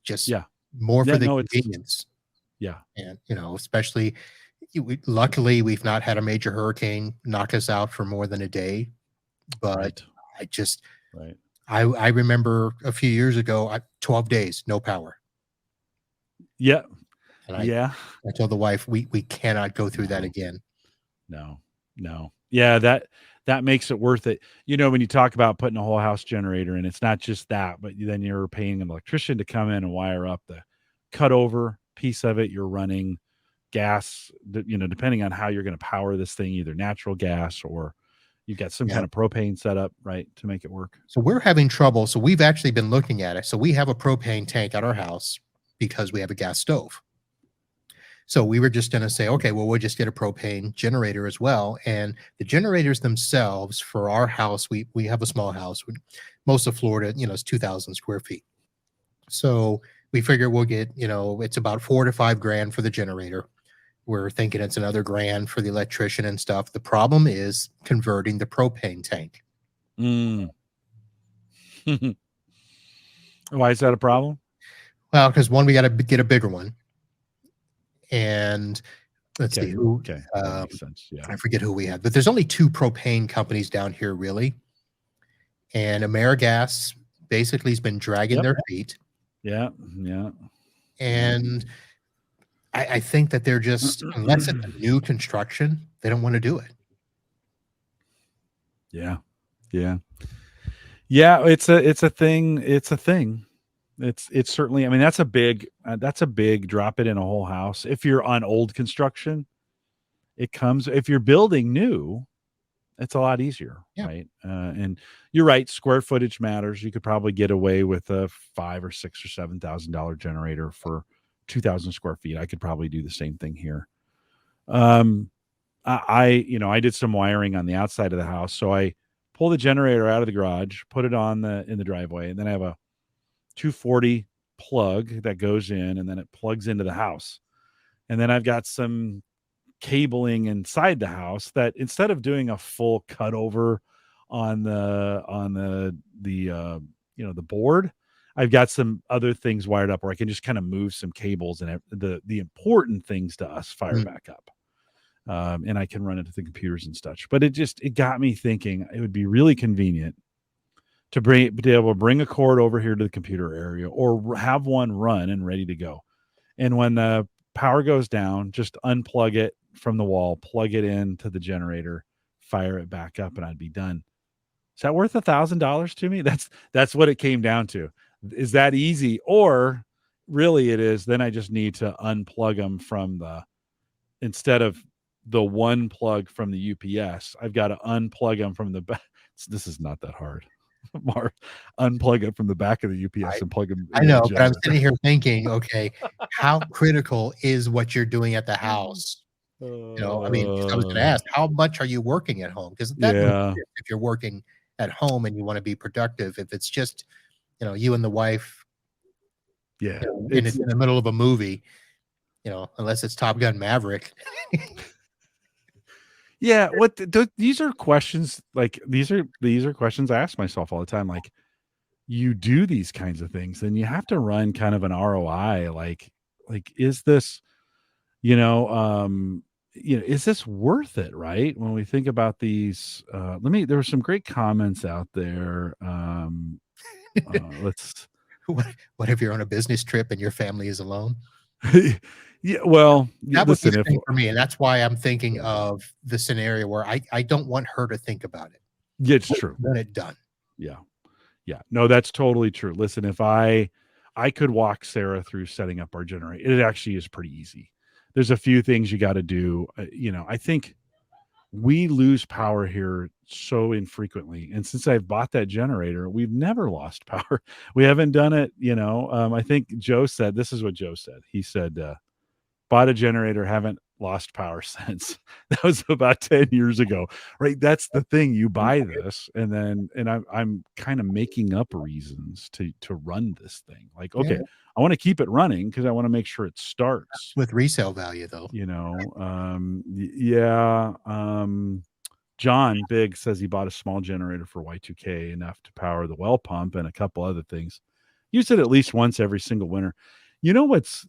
just more for the convenience. And especially, luckily we've not had a major hurricane knock us out for more than a day. But I remember a few years ago, 12 days, no power. Yeah. And I told the wife, we cannot go through that again. No. Yeah, that makes it worth it. When you talk about putting a whole house generator in, it's not just that, but then you're paying an electrician to come in and wire up the cutover piece of it. You're running gas, depending on how you're going to power this thing, either natural gas or you got some kind of propane set up, right, to make it work. So we're having trouble. So we've actually been looking at it. So we have a propane tank at our house because we have a gas stove. So we were just going to say, okay, well, we'll just get a propane generator as well. And the generators themselves for our house, we have a small house. Most of Florida, is 2,000 square feet. So we figure we'll get, it's about $4 to $5 grand for the generator. We're thinking it's another grand for the electrician and stuff. The problem is converting the propane tank. Mm. Why is that a problem? Well, because one, we got to get a bigger one. And let's see who. Okay. That makes sense. Yeah. I forget who we had, but there's only 2 propane companies down here, really. And AmeriGas basically has been dragging their feet. Yeah. Yeah. And I think that they're just, unless it's a new construction, they don't want to do it. Yeah. Yeah. Yeah. It's a thing. It's a thing. It's certainly, I mean, that's a big drop it in a whole house. If you're on old construction, if you're building new, it's a lot easier. Yeah. Right. And you're right. Square footage matters. You could probably get away with a $5,000 or $6,000 or $7,000 generator for 2,000 square feet. I could probably do the same thing here. I did some wiring on the outside of the house. So I pull the generator out of the garage, put it in the driveway, and then I have a 240 plug that goes in, and then it plugs into the house. And then I've got some cabling inside the house that, instead of doing a full cutover on the board, I've got some other things wired up where I can just kind of move some cables, and the important things to us fire back up. And I can run into the computers and such. But it got me thinking it would be really convenient to be able to bring a cord over here to the computer area, or have one run and ready to go. And when the power goes down, just unplug it from the wall, plug it into the generator, fire it back up, and I'd be done. Is that worth $1,000 to me? That's what it came down to. Is that easy? Or really it is, then I just need to unplug them instead of the one plug from the UPS, I've got to unplug them from the back. This is not that hard. Marv, unplug it from the back of the UPS and plug them. I know, but I'm sitting here thinking, okay, how critical is what you're doing at the house? I mean, I was going to ask, how much are you working at home? Because if you're working at home and you want to be productive, if it's just, you and the wife, and it's in the middle of a movie, unless it's Top Gun Maverick. Yeah, these are questions, like these are questions I ask myself all the time. Like, you do these kinds of things, and you have to run kind of an ROI. Like is this, is this worth it? Right? When we think about these, there were some great comments out there. What if you're on a business trip and your family is alone? Yeah, well, that was the thing for me, and that's why I'm thinking of the scenario where I don't want her to think about it. Yeah, it's true. Then it's done. Yeah. No, that's totally true. Listen, if I could walk Sarah through setting up our generator, it actually is pretty easy. There's a few things you got to do. I think we lose power here so infrequently, and since I've bought that generator, we've never lost power. We haven't done it. I think Joe said, this is what Joe said. He said, bought a generator, haven't lost power since. That was about 10 years ago, right? That's the thing. You buy this, and I'm kind of making up reasons to run this thing. Like, okay, I want to keep it running because I want to make sure it starts with resale value, though. John Big says he bought a small generator for Y2K, enough to power the well pump and a couple other things. Used it at least once every single winter. What's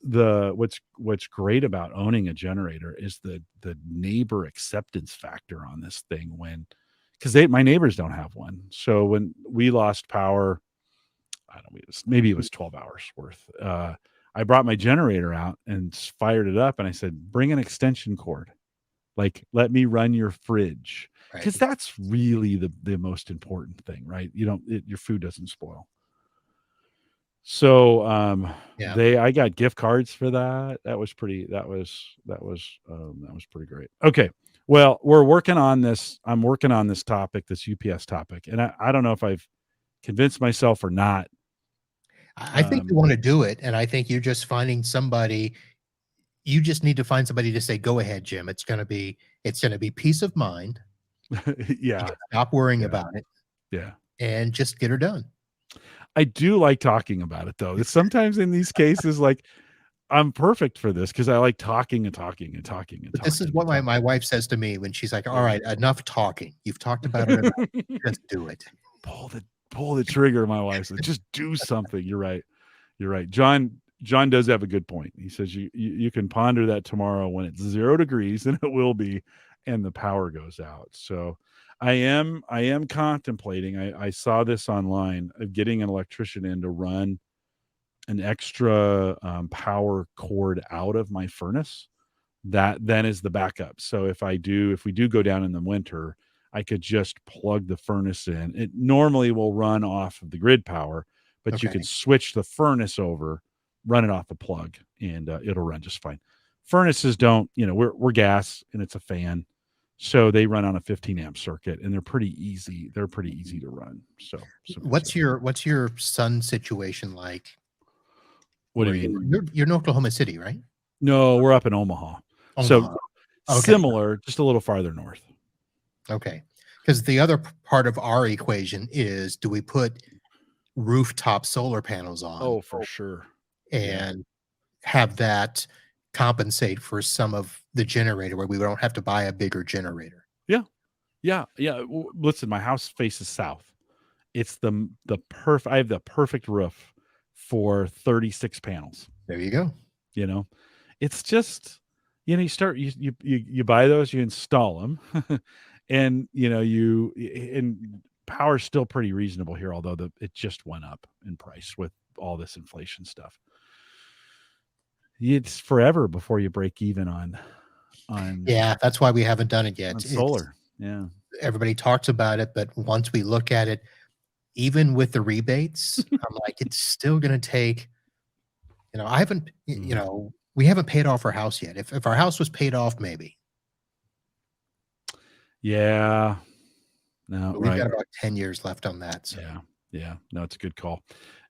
great about owning a generator is the neighbor acceptance factor on this thing, because my neighbors don't have one. So when we lost power, I don't know, maybe it was 12 hours worth. I brought my generator out and fired it up, and I said, bring an extension cord. Like, let me run your fridge. Because that's really the most important thing, right? Your food doesn't spoil. So I got gift cards for that. That was pretty great. Okay. Well, we're working on this. I'm working on this topic, this UPS topic. And I don't know if I've convinced myself or not. I think you want to do it. And I think you're just finding somebody. You just need to find somebody to say, go ahead, Jim. It's going to be peace of mind. Yeah. Stop worrying about it. Yeah. And just get her done. I do like talking about it though. Sometimes in these cases, like I'm perfect for this because I like talking and talking and talking and But this is talking what and talking. my wife says to me when she's like, all Yeah. right, enough talking. You've talked about it enough. Just do it. pull the trigger. My wife said, just do something. You're right. You're right. John does have a good point. He says you can ponder that tomorrow when it's 0 degrees, and it will be, and the power goes out. So I am contemplating. I saw this online of getting an electrician in to run an extra power cord out of my furnace. That then is the backup. So if we do go down in the winter, I could just plug the furnace in. It normally will run off of the grid power, but you Okay. could switch the furnace over, run it off the plug, and it'll run just fine. Furnaces don't, we're gas and it's a fan, so they run on a 15 amp circuit, and they're pretty easy. They're pretty easy to run. So What's your son situation like? what do you mean? You're in Oklahoma City, right? No, we're up in Omaha. So Omaha. Okay. similar, just a little farther north. Okay. Because the other part of our equation is, do we put rooftop solar panels on? Oh, for sure. And have that compensate for some of the generator where we don't have to buy a bigger generator. Yeah. Listen, my house faces south. It's the perfect. I have the perfect roof for 36 panels. There you go. It's just, you start you buy those, you install them, and and power's still pretty reasonable here, although it just went up in price with all this inflation stuff. It's forever before you break even on Yeah, that's why we haven't done it yet. solar. Yeah. Everybody talks about it, but once we look at it, even with the rebates, I'm like, it's still going to take, I haven't, we haven't paid off our house yet. If our house was paid off, maybe. Yeah. No, But we've right. got about 10 years left on that. So. Yeah. No, it's a good call.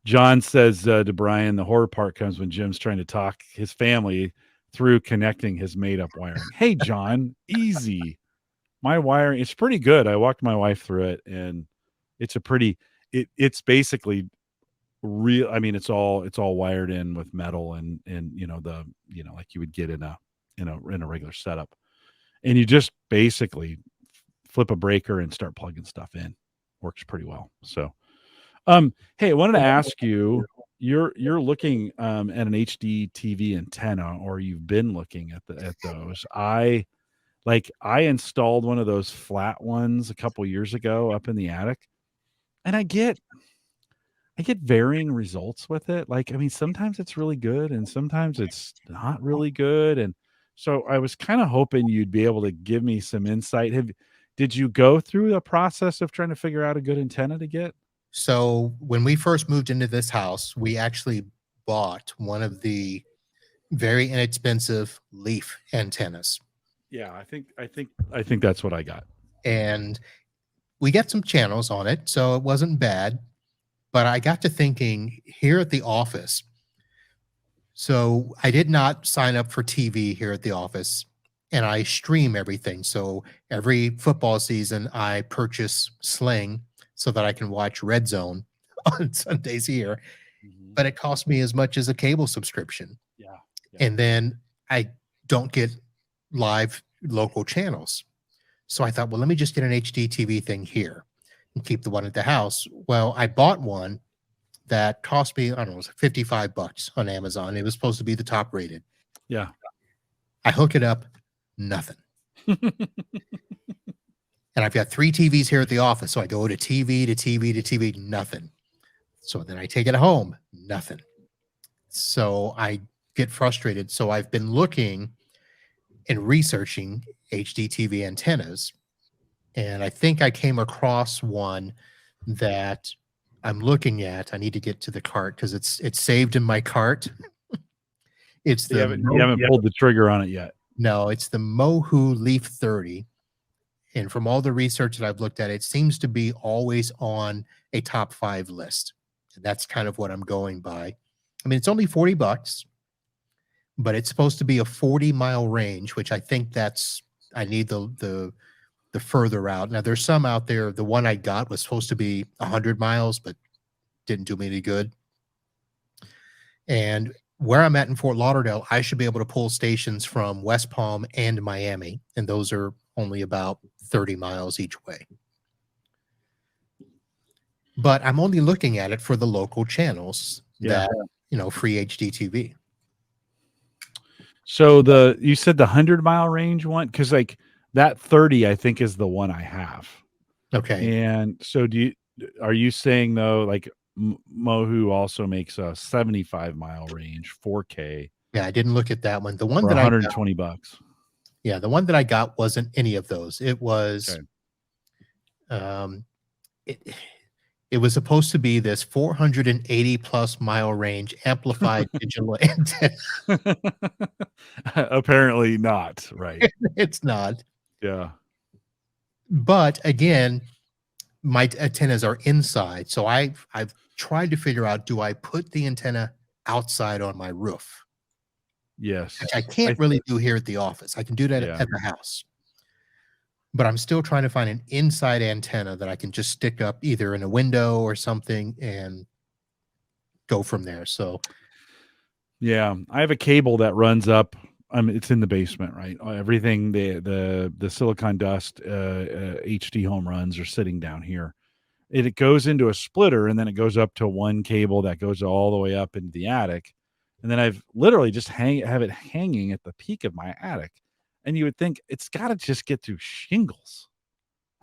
John says to Brian, the horror part comes when Jim's trying to talk his family through connecting his made up wiring. Hey, John, easy. My wiring, it's pretty good. I walked my wife through it, and it's it's basically real. I mean, it's all wired in with metal and like you would get in a regular setup. And you just basically flip a breaker and start plugging stuff in. Works pretty well. So hey, I wanted to ask you, you're looking at an HDTV antenna, or you've been looking at those. I installed one of those flat ones a couple years ago up in the attic, and I get varying results with it. Like, I mean, sometimes it's really good and sometimes it's not really good. And so I was kind of hoping you'd be able to give me some insight. Did you go through the process of trying to figure out a good antenna to get? So when we first moved into this house, we actually bought one of the very inexpensive leaf antennas. Yeah, I think that's what I got. And we got some channels on it, so it wasn't bad. But I got to thinking here at the office. So I did not sign up for TV here at the office, and I stream everything. So every football season, I purchase Sling so that I can watch Red Zone on Sundays here. Mm-hmm. But it costs me as much as a cable subscription. Yeah. And then I don't get live local channels. So I thought, well, let me just get an HDTV thing here and keep the one at the house. Well, I bought one that cost me, I don't know, it was $55 on Amazon. It was supposed to be the top rated. Yeah. I hook it up, nothing. And I've got 3 TVs here at the office. So I go to TV to TV to TV, nothing. So then I take it home, nothing. So I get frustrated. So I've been looking and researching HDTV antennas. And I think I came across one that I'm looking at. I need to get to the cart because it's saved in my cart. It's you haven't pulled the trigger on it yet. No, it's the Mohu Leaf 30. And from all the research that I've looked at, it seems to be always on a top 5 list. And that's kind of what I'm going by. I mean, it's only $40, but it's supposed to be a 40-mile range, which I think I need the further out. Now, there's some out there. The one I got was supposed to be 100 miles, but didn't do me any good. And where I'm at in Fort Lauderdale, I should be able to pull stations from West Palm and Miami, and those are only about 30 miles each way. But I'm only looking at it for the local channels that, free HDTV. So you said the 100-mile range one, because like that 30, I think, is the one I have. Okay. And so are you saying though, like Mohu also makes a 75-mile range, 4K? Yeah, I didn't look at that one. The one For that I got, $120. yeah, the one that I got wasn't any of those. It was, Okay. it was supposed to be this 480 plus mile range amplified digital antenna. Apparently not, right? It's not. Yeah. But again, my antennas are inside. So I've tried to figure out, do I put the antenna outside on my roof? Yes. Which I can't really do here at the office. I can do that at the house. But I'm still trying to find an inside antenna that I can just stick up either in a window or something and go from there. So yeah, I have a cable that runs up. It's in the basement, right? Everything, the silicon dust HD home runs are sitting down here. It goes into a splitter, and then it goes up to one cable that goes all the way up into the attic. And then I've literally just have it hanging at the peak of my attic. And you would think it's got to just get through shingles.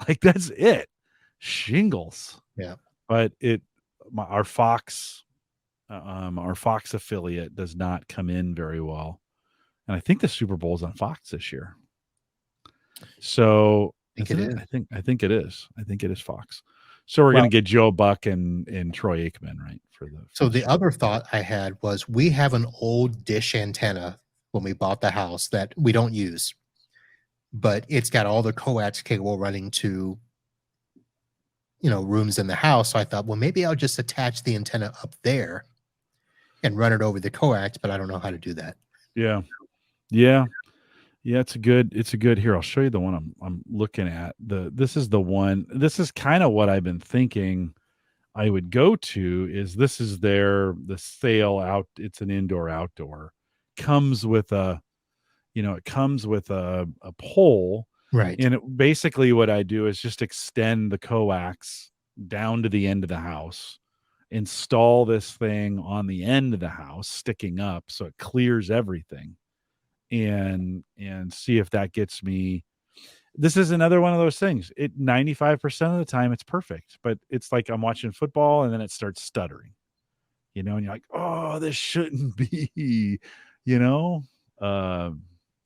Like that's it. Shingles. yeah. But our Fox affiliate does not come in very well. And I think the Super Bowl's on Fox this year. So I think it is. I think it is. I think it is Fox. So we're going to get Joe Buck and Troy Aikman, right? So the other thought I had was, we have an old dish antenna when we bought the house that we don't use, but it's got all the coax cable running to, rooms in the house. So I thought, well, maybe I'll just attach the antenna up there and run it over the coax, but I don't know how to do that. Yeah. It's a good here. I'll show you the one I'm looking at. This is the one. This is kind of what I've been thinking I would go to. This is the sale out. It's an indoor outdoor. Comes with a pole. Right. And basically what I do is just extend the coax down to the end of the house, install this thing on the end of the house sticking up so it clears everything, and see if that gets me. This is another one of those things. 95% of the time it's perfect, but it's like I'm watching football and then it starts stuttering, and you're like, oh, this shouldn't be, so I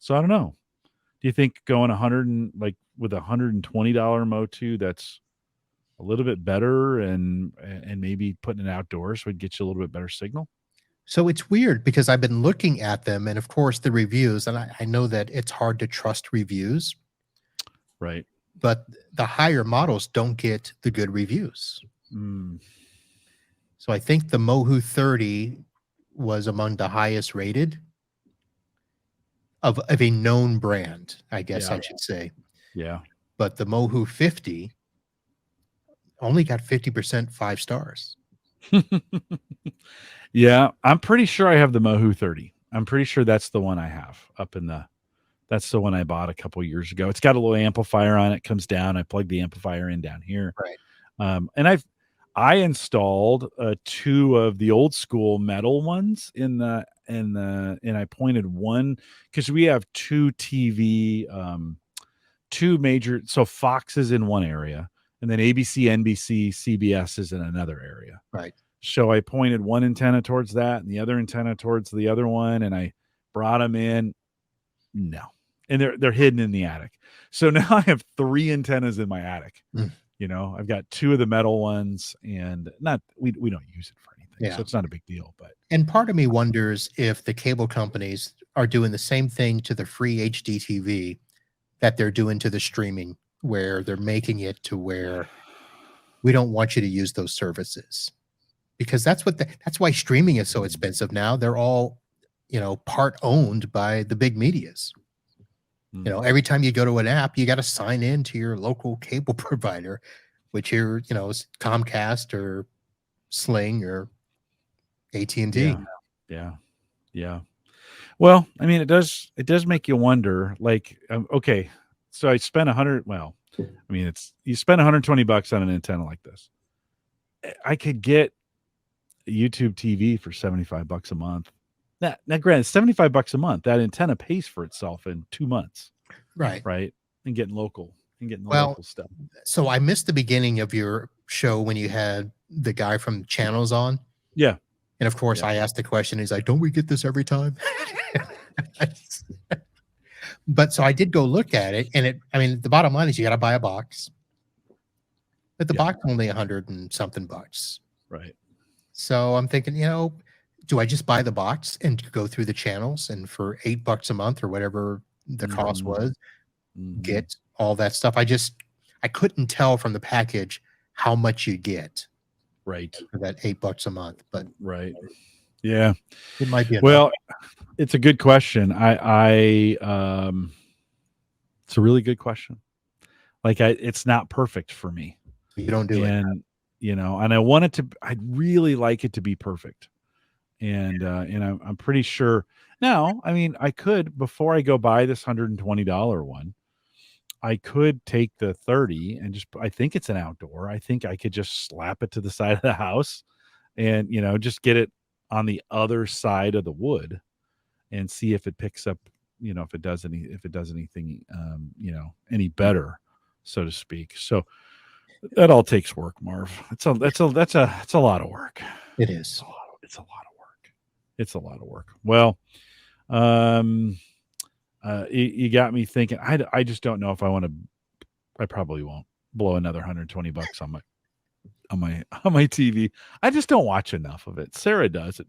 don't know. Do you think going 100 and with $120 Motu, that's a little bit better, and maybe putting it outdoors would get you a little bit better signal? So it's weird because I've been looking at them, and of course the reviews, and I know that it's hard to trust reviews, right? But the higher models don't get the good reviews. So I think the Mohu 30 was among the highest rated of a known brand, I guess I should say. Yeah. But the Mohu 50 only got 50% 5 stars. Yeah, I'm pretty sure I have the Mohu 30. I'm pretty sure that's the one I have that's the one I bought a couple years ago. It's got a little amplifier on it, comes down. I plug the amplifier in down here. Right. And I installed 2 of the old school metal ones and I pointed one, because we have 2 TV, 2 major, so Fox is in one area, and then ABC, NBC, CBS is in another area. Right. So I pointed one antenna towards that and the other antenna towards the other one, and I brought them in. No. And they're hidden in the attic. So now I have 3 antennas in my attic. I've got 2 of the metal ones, and we don't use it for anything. So it's not a big deal. And part of me wonders if the cable companies are doing the same thing to the free HDTV that they're doing to the streaming, where they're making it to where we don't want you to use those services. Because that's why streaming is so expensive now. They're all, part owned by the big medias. Every time you go to an app, you got to sign in to your local cable provider, which here, is Comcast or Sling or AT&T. Yeah. Well, I mean, it does make you wonder, like, okay, so I spent 100. Well, I mean, you spend $120 on an antenna like this. I could get YouTube TV for $75 a month. Now, granted, $75 a month, that antenna pays for itself in 2 months, Right. right? And getting the Well, local stuff. so I missed the beginning of your show when you had the guy from Channels on. Yeah. And of course, I asked the question. He's like, "Don't we get this every time?" But so I did go look at it, and I mean, the bottom line is you got to buy a box, but the box only 100 and something bucks. Right. So I'm thinking, do I just buy the box and go through the channels, and for $8 a month or whatever the cost was, get all that stuff? I couldn't tell from the package how much you get. Right. For that $8 a month, but right. Yeah. It might be. Well, it's a good question. it's a really good question. Like it's not perfect for me. You don't do it. And, and I'd really like it to be perfect. And I'm pretty sure now, I mean, I could, before I go buy this $120 one, I could take the 30 and I think it's an outdoor. I think I could just slap it to the side of the house and, just get it on the other side of the wood and see if it picks up, if it does anything, any better, so to speak. So that all takes work, Marv. It's a lot of work. It is. It's a lot of work. It's a lot of work. Well, you got me thinking. I just don't know if I want to. I probably won't blow another $120 on my TV. I just don't watch enough of it. Sarah does it.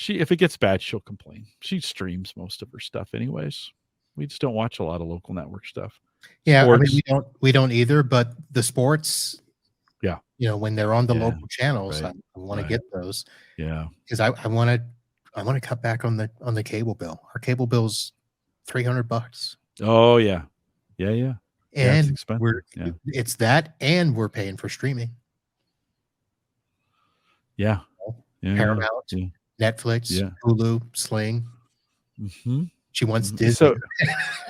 If it gets bad, she'll complain. She streams most of her stuff anyways. We just don't watch a lot of local network stuff. Yeah, sports. I mean, we don't either. But the sports, yeah, when they're on the local channels, right. I want to get those. Yeah, because I want to cut back on the cable bill. Our cable bill's $300. Oh yeah. And it's expensive. It's that, and we're paying for streaming. Yeah. Paramount, Netflix, Hulu, Sling. Mm-hmm. She wants Disney. So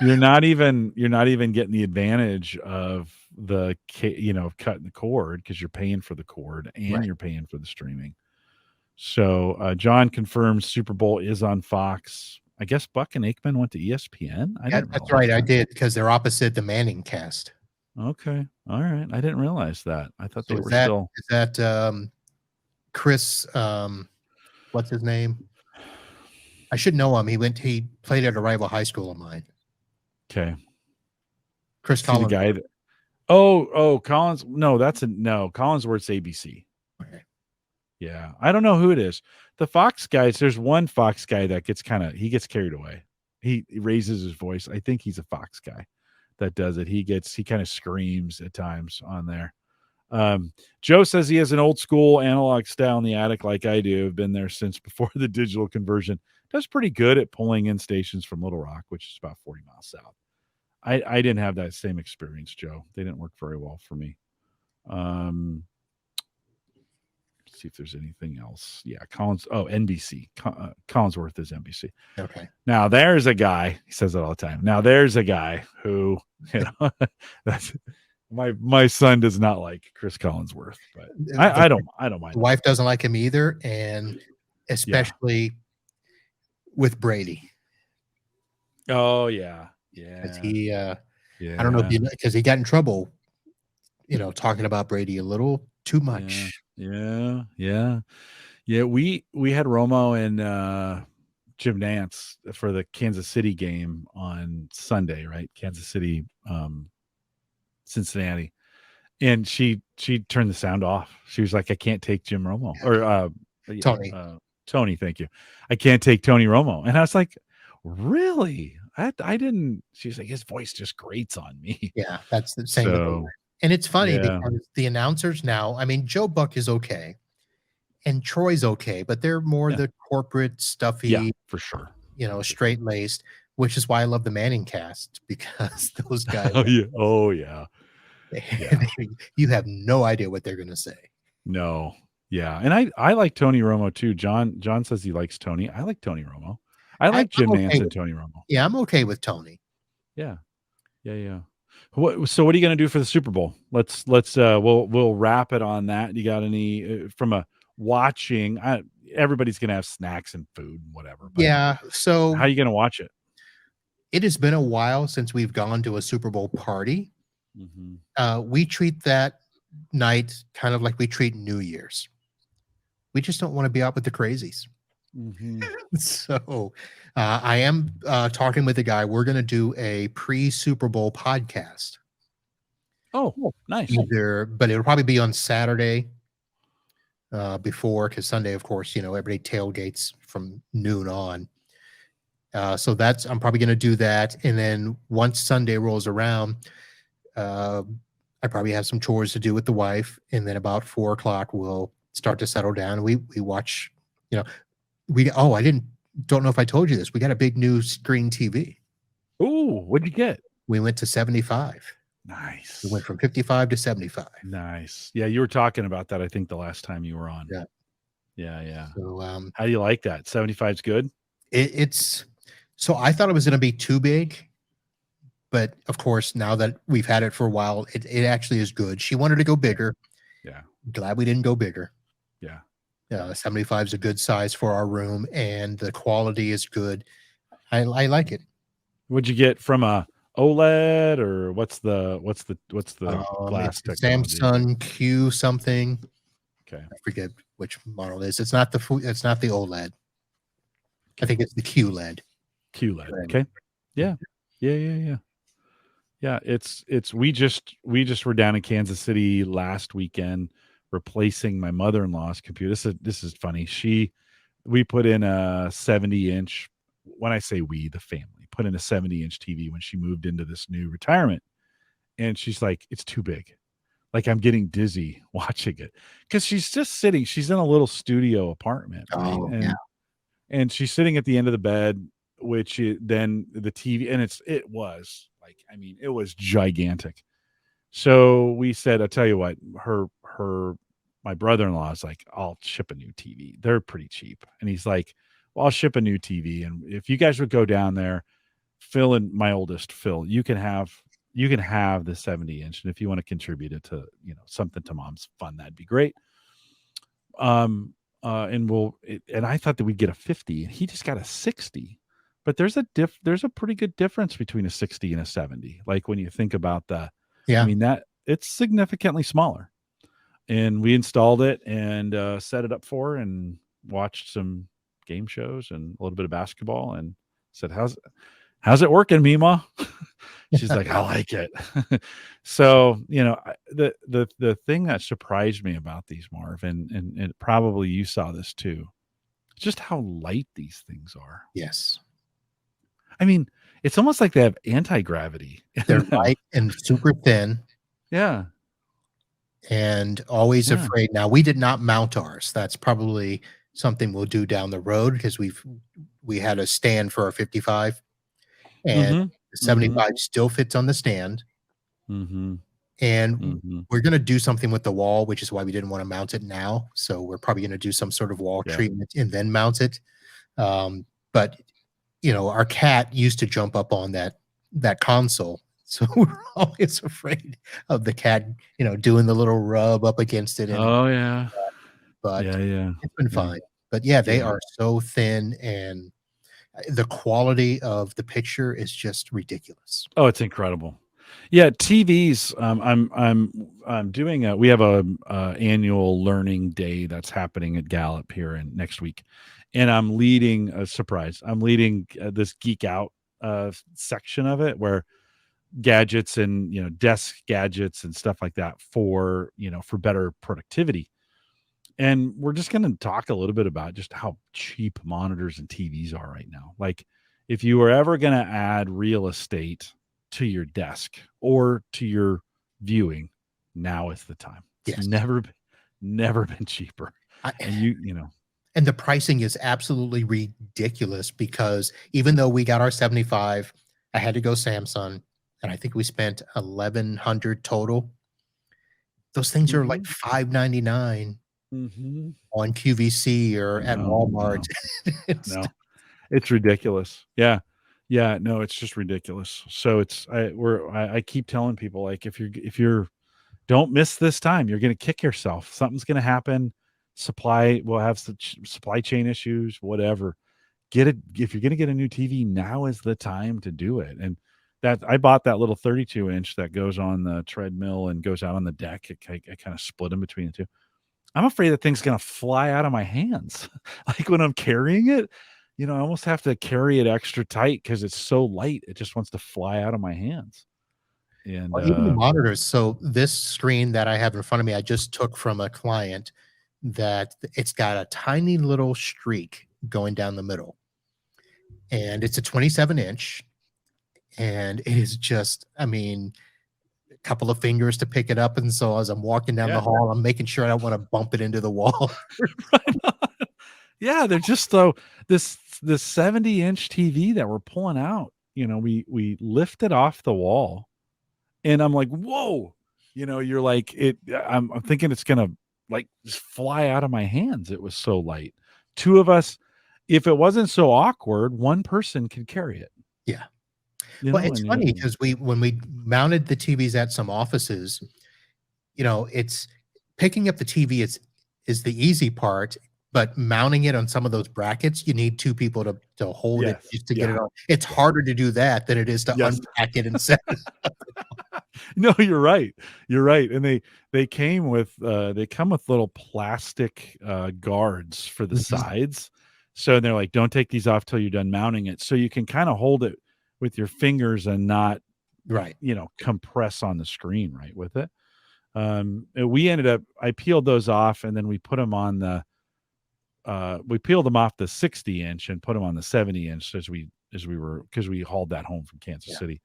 you're not even getting the advantage of the cutting the cord, because you're paying for the cord and you're paying for the streaming. So John confirms Super Bowl is on Fox. I guess Buck and Aikman went to ESPN. That's right. I did, because they're opposite the Manning cast. Okay. All right. I didn't realize that. I thought they were still. Is that Chris? What's his name? I should know him. He played at a rival high school of mine. Okay. Chris Collins. The guy that, Collins. No, Collinsworth's ABC. Okay. Yeah. I don't know who it is. The Fox guys, there's one Fox guy that gets carried away. He raises his voice. I think he's a Fox guy that does it. He kind of screams at times on there. Joe says he has an old school analog style in the attic like I do. I've been there since before the digital conversion. Does pretty good at pulling in stations from Little Rock, which is about 40 miles south. I didn't have that same experience, Joe. They didn't work very well for me. See if there's anything else. Yeah, NBC. Collinsworth is NBC. Okay. Now there's a guy. He says it all the time. Now there's a guy who, that's my son does not like Chris Collinsworth, but I don't mind. The wife doesn't like him either, and especially with Brady. Oh yeah. He I don't know if because he got in trouble, talking about Brady a little too much. Yeah. We had Romo and Jim Nance for the Kansas City game on Sunday, right? Kansas City, Cincinnati, and she turned the sound off. She was like, "I can't take Jim Romo or Tony. Thank you. I can't take Tony Romo." And I was like, "Really? I didn't." She's like, "His voice just grates on me." Yeah, that's the same. So, and it's funny because the announcers now, I mean, Joe Buck is okay and Troy's okay, but they're more the corporate stuffy, for sure. Straight laced, which is why I love the Manning cast, because those guys. Oh yeah. You have no idea what they're going to say. No. Yeah, and I like Tony Romo too. John says he likes Tony. I like Tony Romo. I I'm like Jim okay Nance and with, Tony Romo. yeah, I'm okay with Tony. Yeah, yeah. So what are you going to do for the Super Bowl? Let's we'll wrap it on that. You got any from a watching? Everybody's going to have snacks and food and whatever. But Yeah. how So are you going to watch it? it has been a while since we've gone to a Super Bowl party. Mm-hmm. We treat that night kind of like we treat New Year's. We just don't want to be out with the crazies. Mm-hmm. So I am talking with a guy. We're going to do a pre-Super Bowl podcast. Oh, nice. But it'll probably be on Saturday before, because Sunday, of course, everybody tailgates from noon on. So I'm probably going to do that. And then once Sunday rolls around, I probably have some chores to do with the wife. And then about 4 o'clock, we'll start to settle down. We watch, don't know if I told you this. We got a big new screen TV. Ooh, what'd you get? We went to 75. Nice. We went from 55 to 75. Nice. Yeah, you were talking about that, I think, the last time you were on. Yeah. Yeah. So How do you like that? 75's good? So I thought it was going to be too big. But of course, now that we've had it for a while, it actually is good. She wanted to go bigger. Yeah. Glad we didn't go bigger. Yeah. 75 is a good size for our room, and the quality is good. I like it. What'd you get from a OLED or what's the glass It's technology? Samsung Q something. Okay. I forget which model it is. It's not the OLED. I think it's the QLED. QLED. Okay. Yeah. Yeah, we just were down in Kansas City last weekend replacing my mother-in-law's computer. This is funny. We put in a 70-inch, when I say we, the family, put in a 70-inch TV when she moved into this new retirement. And she's like, it's too big. Like I'm getting dizzy watching it. Because she's just sitting, she's in a little studio apartment, right? Oh, yeah. And she's sitting at the end of the bed, then the TV, and it was gigantic. So we said, I'll tell you what, my brother-in-law is like, I'll ship a new TV. They're pretty cheap. And he's like, well, I'll ship a new TV. And if you guys would go down there, Phil and my oldest, Phil, you can have the 70-inch. And if you want to contribute it to, something to mom's fun, that'd be great. And I thought that we'd get a 50 and he just got a 60. But there's a pretty good difference between a 60 and a 70. Like when you think about that it's significantly smaller. And we installed it and set it up for her and watched some game shows and a little bit of basketball and said, how's it working, Mima? She's like, I like it. So, the thing that surprised me about these, Marv, and probably you saw this too, just how light these things are. Yes. I mean, it's almost like they have anti-gravity. They're light and super thin. Yeah. And always afraid. Now, we did not mount ours. That's probably something we'll do down the road because we had a stand for our 55 and the 75 still fits on the stand. And we're going to do something with the wall, which is why we didn't want to mount it now. So we're probably going to do some sort of wall treatment and then mount it. But our cat used to jump up on that console. So we're always afraid of the cat, doing the little rub up against it. But it's been fine. But they are so thin, and the quality of the picture is just ridiculous. Oh, it's incredible. Yeah, TVs. I'm doing we have a annual learning day that's happening at Gallup here in next week, and I'm leading this geek out section of it where gadgets and desk gadgets and stuff like that for better productivity. And we're just going to talk a little bit about just how cheap monitors and TVs are right now. Like if you were ever going to add real estate to your desk or to your viewing, now is the time. It's never been cheaper. And the pricing is absolutely ridiculous because even though we got our 75, I had to go Samsung, and I think we spent $1,100 total. Those things are like $599 on QVC or at No, Walmart. no, It's- no. It's ridiculous. Yeah. Yeah, no, it's just ridiculous. So I keep telling people, like, if you're don't miss this time, you're going to kick yourself. Something's going to happen. Supply will have such supply chain issues, whatever. Get it. If you're going to get a new TV, now is the time to do it. And that I bought that little 32-inch that goes on the treadmill and goes out on the deck. I kind of split them between the two. I'm afraid that thing's going to fly out of my hands. Like when I'm carrying it, I almost have to carry it extra tight because it's so light. It just wants to fly out of my hands. And Well, even the monitors. So this screen that I have in front of me, I just took from a client that it's got a tiny little streak going down the middle. And it's a 27-inch. And it is just, I mean, a couple of fingers to pick it up. And so as I'm walking down the yeah, hall, I'm making sure I don't want to bump it into the wall. right on. Yeah, they're just so this 70-inch TV that we're pulling out. We lift it off the wall, and I'm like, whoa. You're like it. I'm thinking it's gonna like just fly out of my hands. It was so light. Two of us, if it wasn't so awkward, one person could carry it. Yeah. You Well, know, it's and funny because when we mounted the TVs at some offices, it's picking up the TV is the easy part, but mounting it on some of those brackets, you need two people to hold it yes, just to get yeah, it on. It's yeah, harder to do that than it is to yes. unpack it and set it. No, you're right. You're right. And they came with they come with little plastic guards for the Mhm. sides. So they're like, don't take these off till you're done mounting it. So you can kind of hold it with your fingers and not, Right. compress on the screen right with it. And we ended up I peeled those off and then we peeled them off the 60-inch and put them on the 70-inch as we were because we hauled that home from Kansas Yeah. City.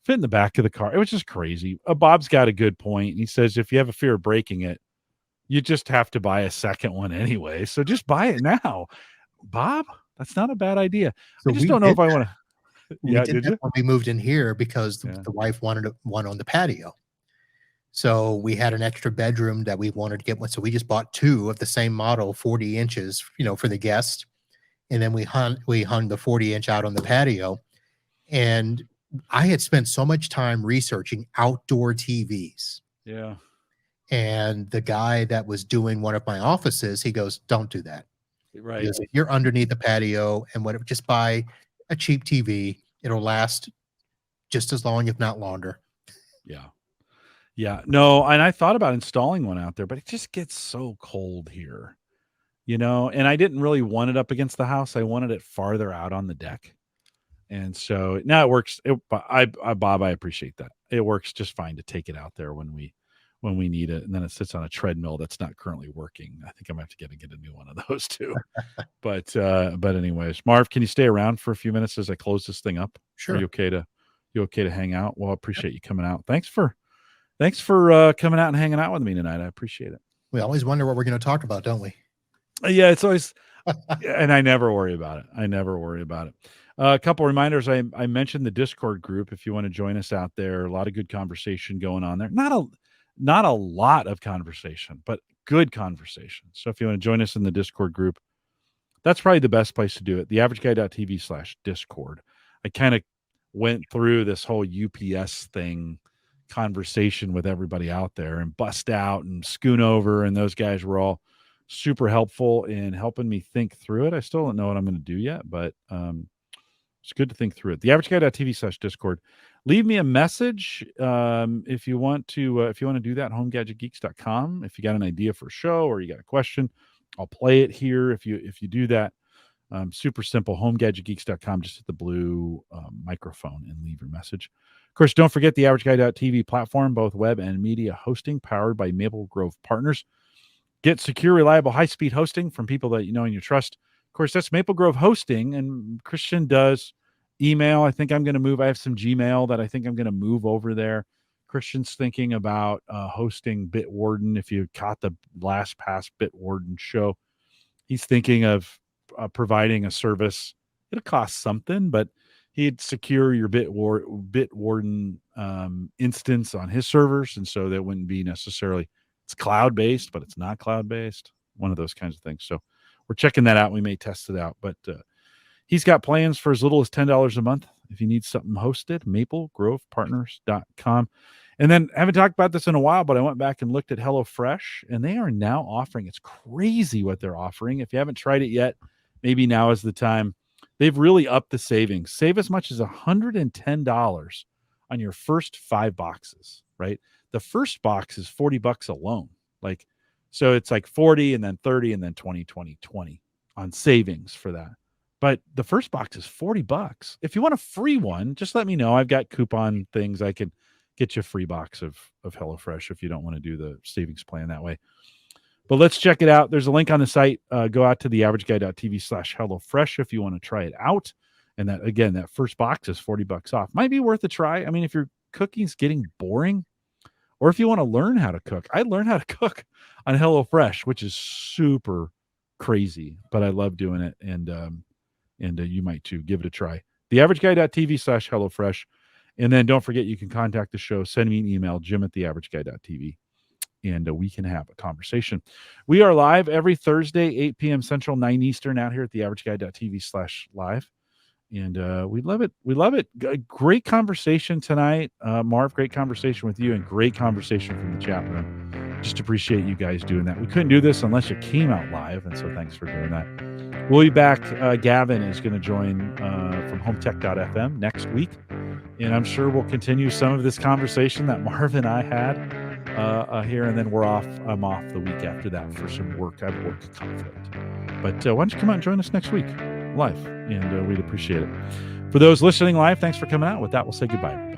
Fit in the back of the car. It was just crazy. Bob's got a good point. He says if you have a fear of breaking it, you just have to buy a second one anyway. So just buy it now. Bob, that's not a bad idea. So I just we don't know did if I want to. we Yeah, did did that you? when we moved in here because Yeah. the wife wanted one on the patio. So we had an extra bedroom that we wanted to get one. So we just bought two of the same model, 40 inches, for the guest. And then we hung the 40-inch out on the patio. And I had spent so much time researching outdoor TVs. Yeah. And the guy that was doing one of my offices, he goes, "Don't do that." He Right. goes, "If you're underneath the patio and whatever, just buy a cheap TV. It'll last just as long, if not longer." Yeah. Yeah. No, and I thought about installing one out there, but it just gets so cold here, and I didn't really want it up against the house. I wanted it farther out on the deck. And so now it works. Bob, I appreciate that. It works just fine to take it out there when we need it, and then it sits on a treadmill that's not currently working. I think I'm gonna have to get a new one of those too. But anyways, Marv, can you stay around for a few minutes as I close this thing up? Are Sure. you okay to hang out? Well, I appreciate you coming out. Thanks for coming out and hanging out with me tonight. I appreciate it. We always wonder what we're going to talk about, don't we? Yeah, it's always and I never worry about it. I never worry about it. A couple reminders. I mentioned the Discord group. If you want to join us out there, a lot of good conversation going on there. Not a lot of conversation, but good conversation. So if you want to join us in the Discord group, that's probably the best place to do it. theaverageguy.tv/Discord. I kind of went through this whole UPS thing conversation with everybody out there and bust out and Schoonover, and those guys were all super helpful in helping me think through it. I still don't know what I'm going to do yet, but it's good to think through it. theaverageguy.tv/Discord. Leave me a message if you want to do that. HomeGadgetGeeks.com. If you got an idea for a show or you got a question, I'll play it here. If you do that, super simple. HomeGadgetGeeks.com. Just hit the blue microphone and leave your message. Of course, don't forget the AverageGuy.tv platform, both web and media hosting, powered by Maple Grove Partners. Get secure, reliable, high-speed hosting from people that you know and you trust. Of course, that's Maple Grove Hosting, and Christian does email. I think I'm going to move. I have some Gmail that I think I'm going to move over there. Christian's thinking about hosting Bitwarden. If you caught the last past Bitwarden show, he's thinking of providing a service. It'll cost something, but he'd secure your Bitwarden instance on his servers, and so that wouldn't be necessarily. It's cloud-based, but it's not cloud-based. one of those kinds of things. So we're checking that out. We may test it out, but he's got plans for as little as $10 a month. If you need something hosted, maplegrovepartners.com. And then I haven't talked about this in a while, but I went back and looked at HelloFresh, and they are now offering, it's crazy what they're offering. If you haven't tried it yet, maybe now is the time. They've really upped the savings. Save as much as $110 on your first 5 boxes, right? The first box is $40 alone. Like, so it's like 40 and then 30 and then 20, 20, 20 on savings for that. But the first box is $40. If you want a free one, just let me know. I've got coupon things. I can get you a free box of HelloFresh if you don't want to do the savings plan that way. But let's check it out. There's a link on the site. Go out to theaverageguy.tv/HelloFresh if you want to try it out. And that, again, that first box is $40 off. Might be worth a try. I mean, if your cooking's getting boring, or if you want to learn how to cook, I learned how to cook on HelloFresh, which is super crazy, but I love doing it. And you might too. Give it a try. theaverageguy.tv/HelloFresh. And then don't forget, you can contact the show. Send me an email, jim@theaverageguy.tv, and we can have a conversation. We are live every Thursday, 8 p.m. Central, 9 Eastern, out here at theaverageguy.tv/live. And we love it. We love it. Great conversation tonight. Marv, great conversation with you, and great conversation from the chat room. Just appreciate you guys doing that. We couldn't do this unless you came out live, and so thanks for doing that. We'll be back. Gavin is going to join from hometech.fm next week, and I'm sure we'll continue some of this conversation that Marv and I had here, and then I'm off the week after that for some work. I have work conflict. But why don't you come out and join us next week live, and we'd appreciate it. For those listening live, thanks for coming out. With that, we'll say goodbye.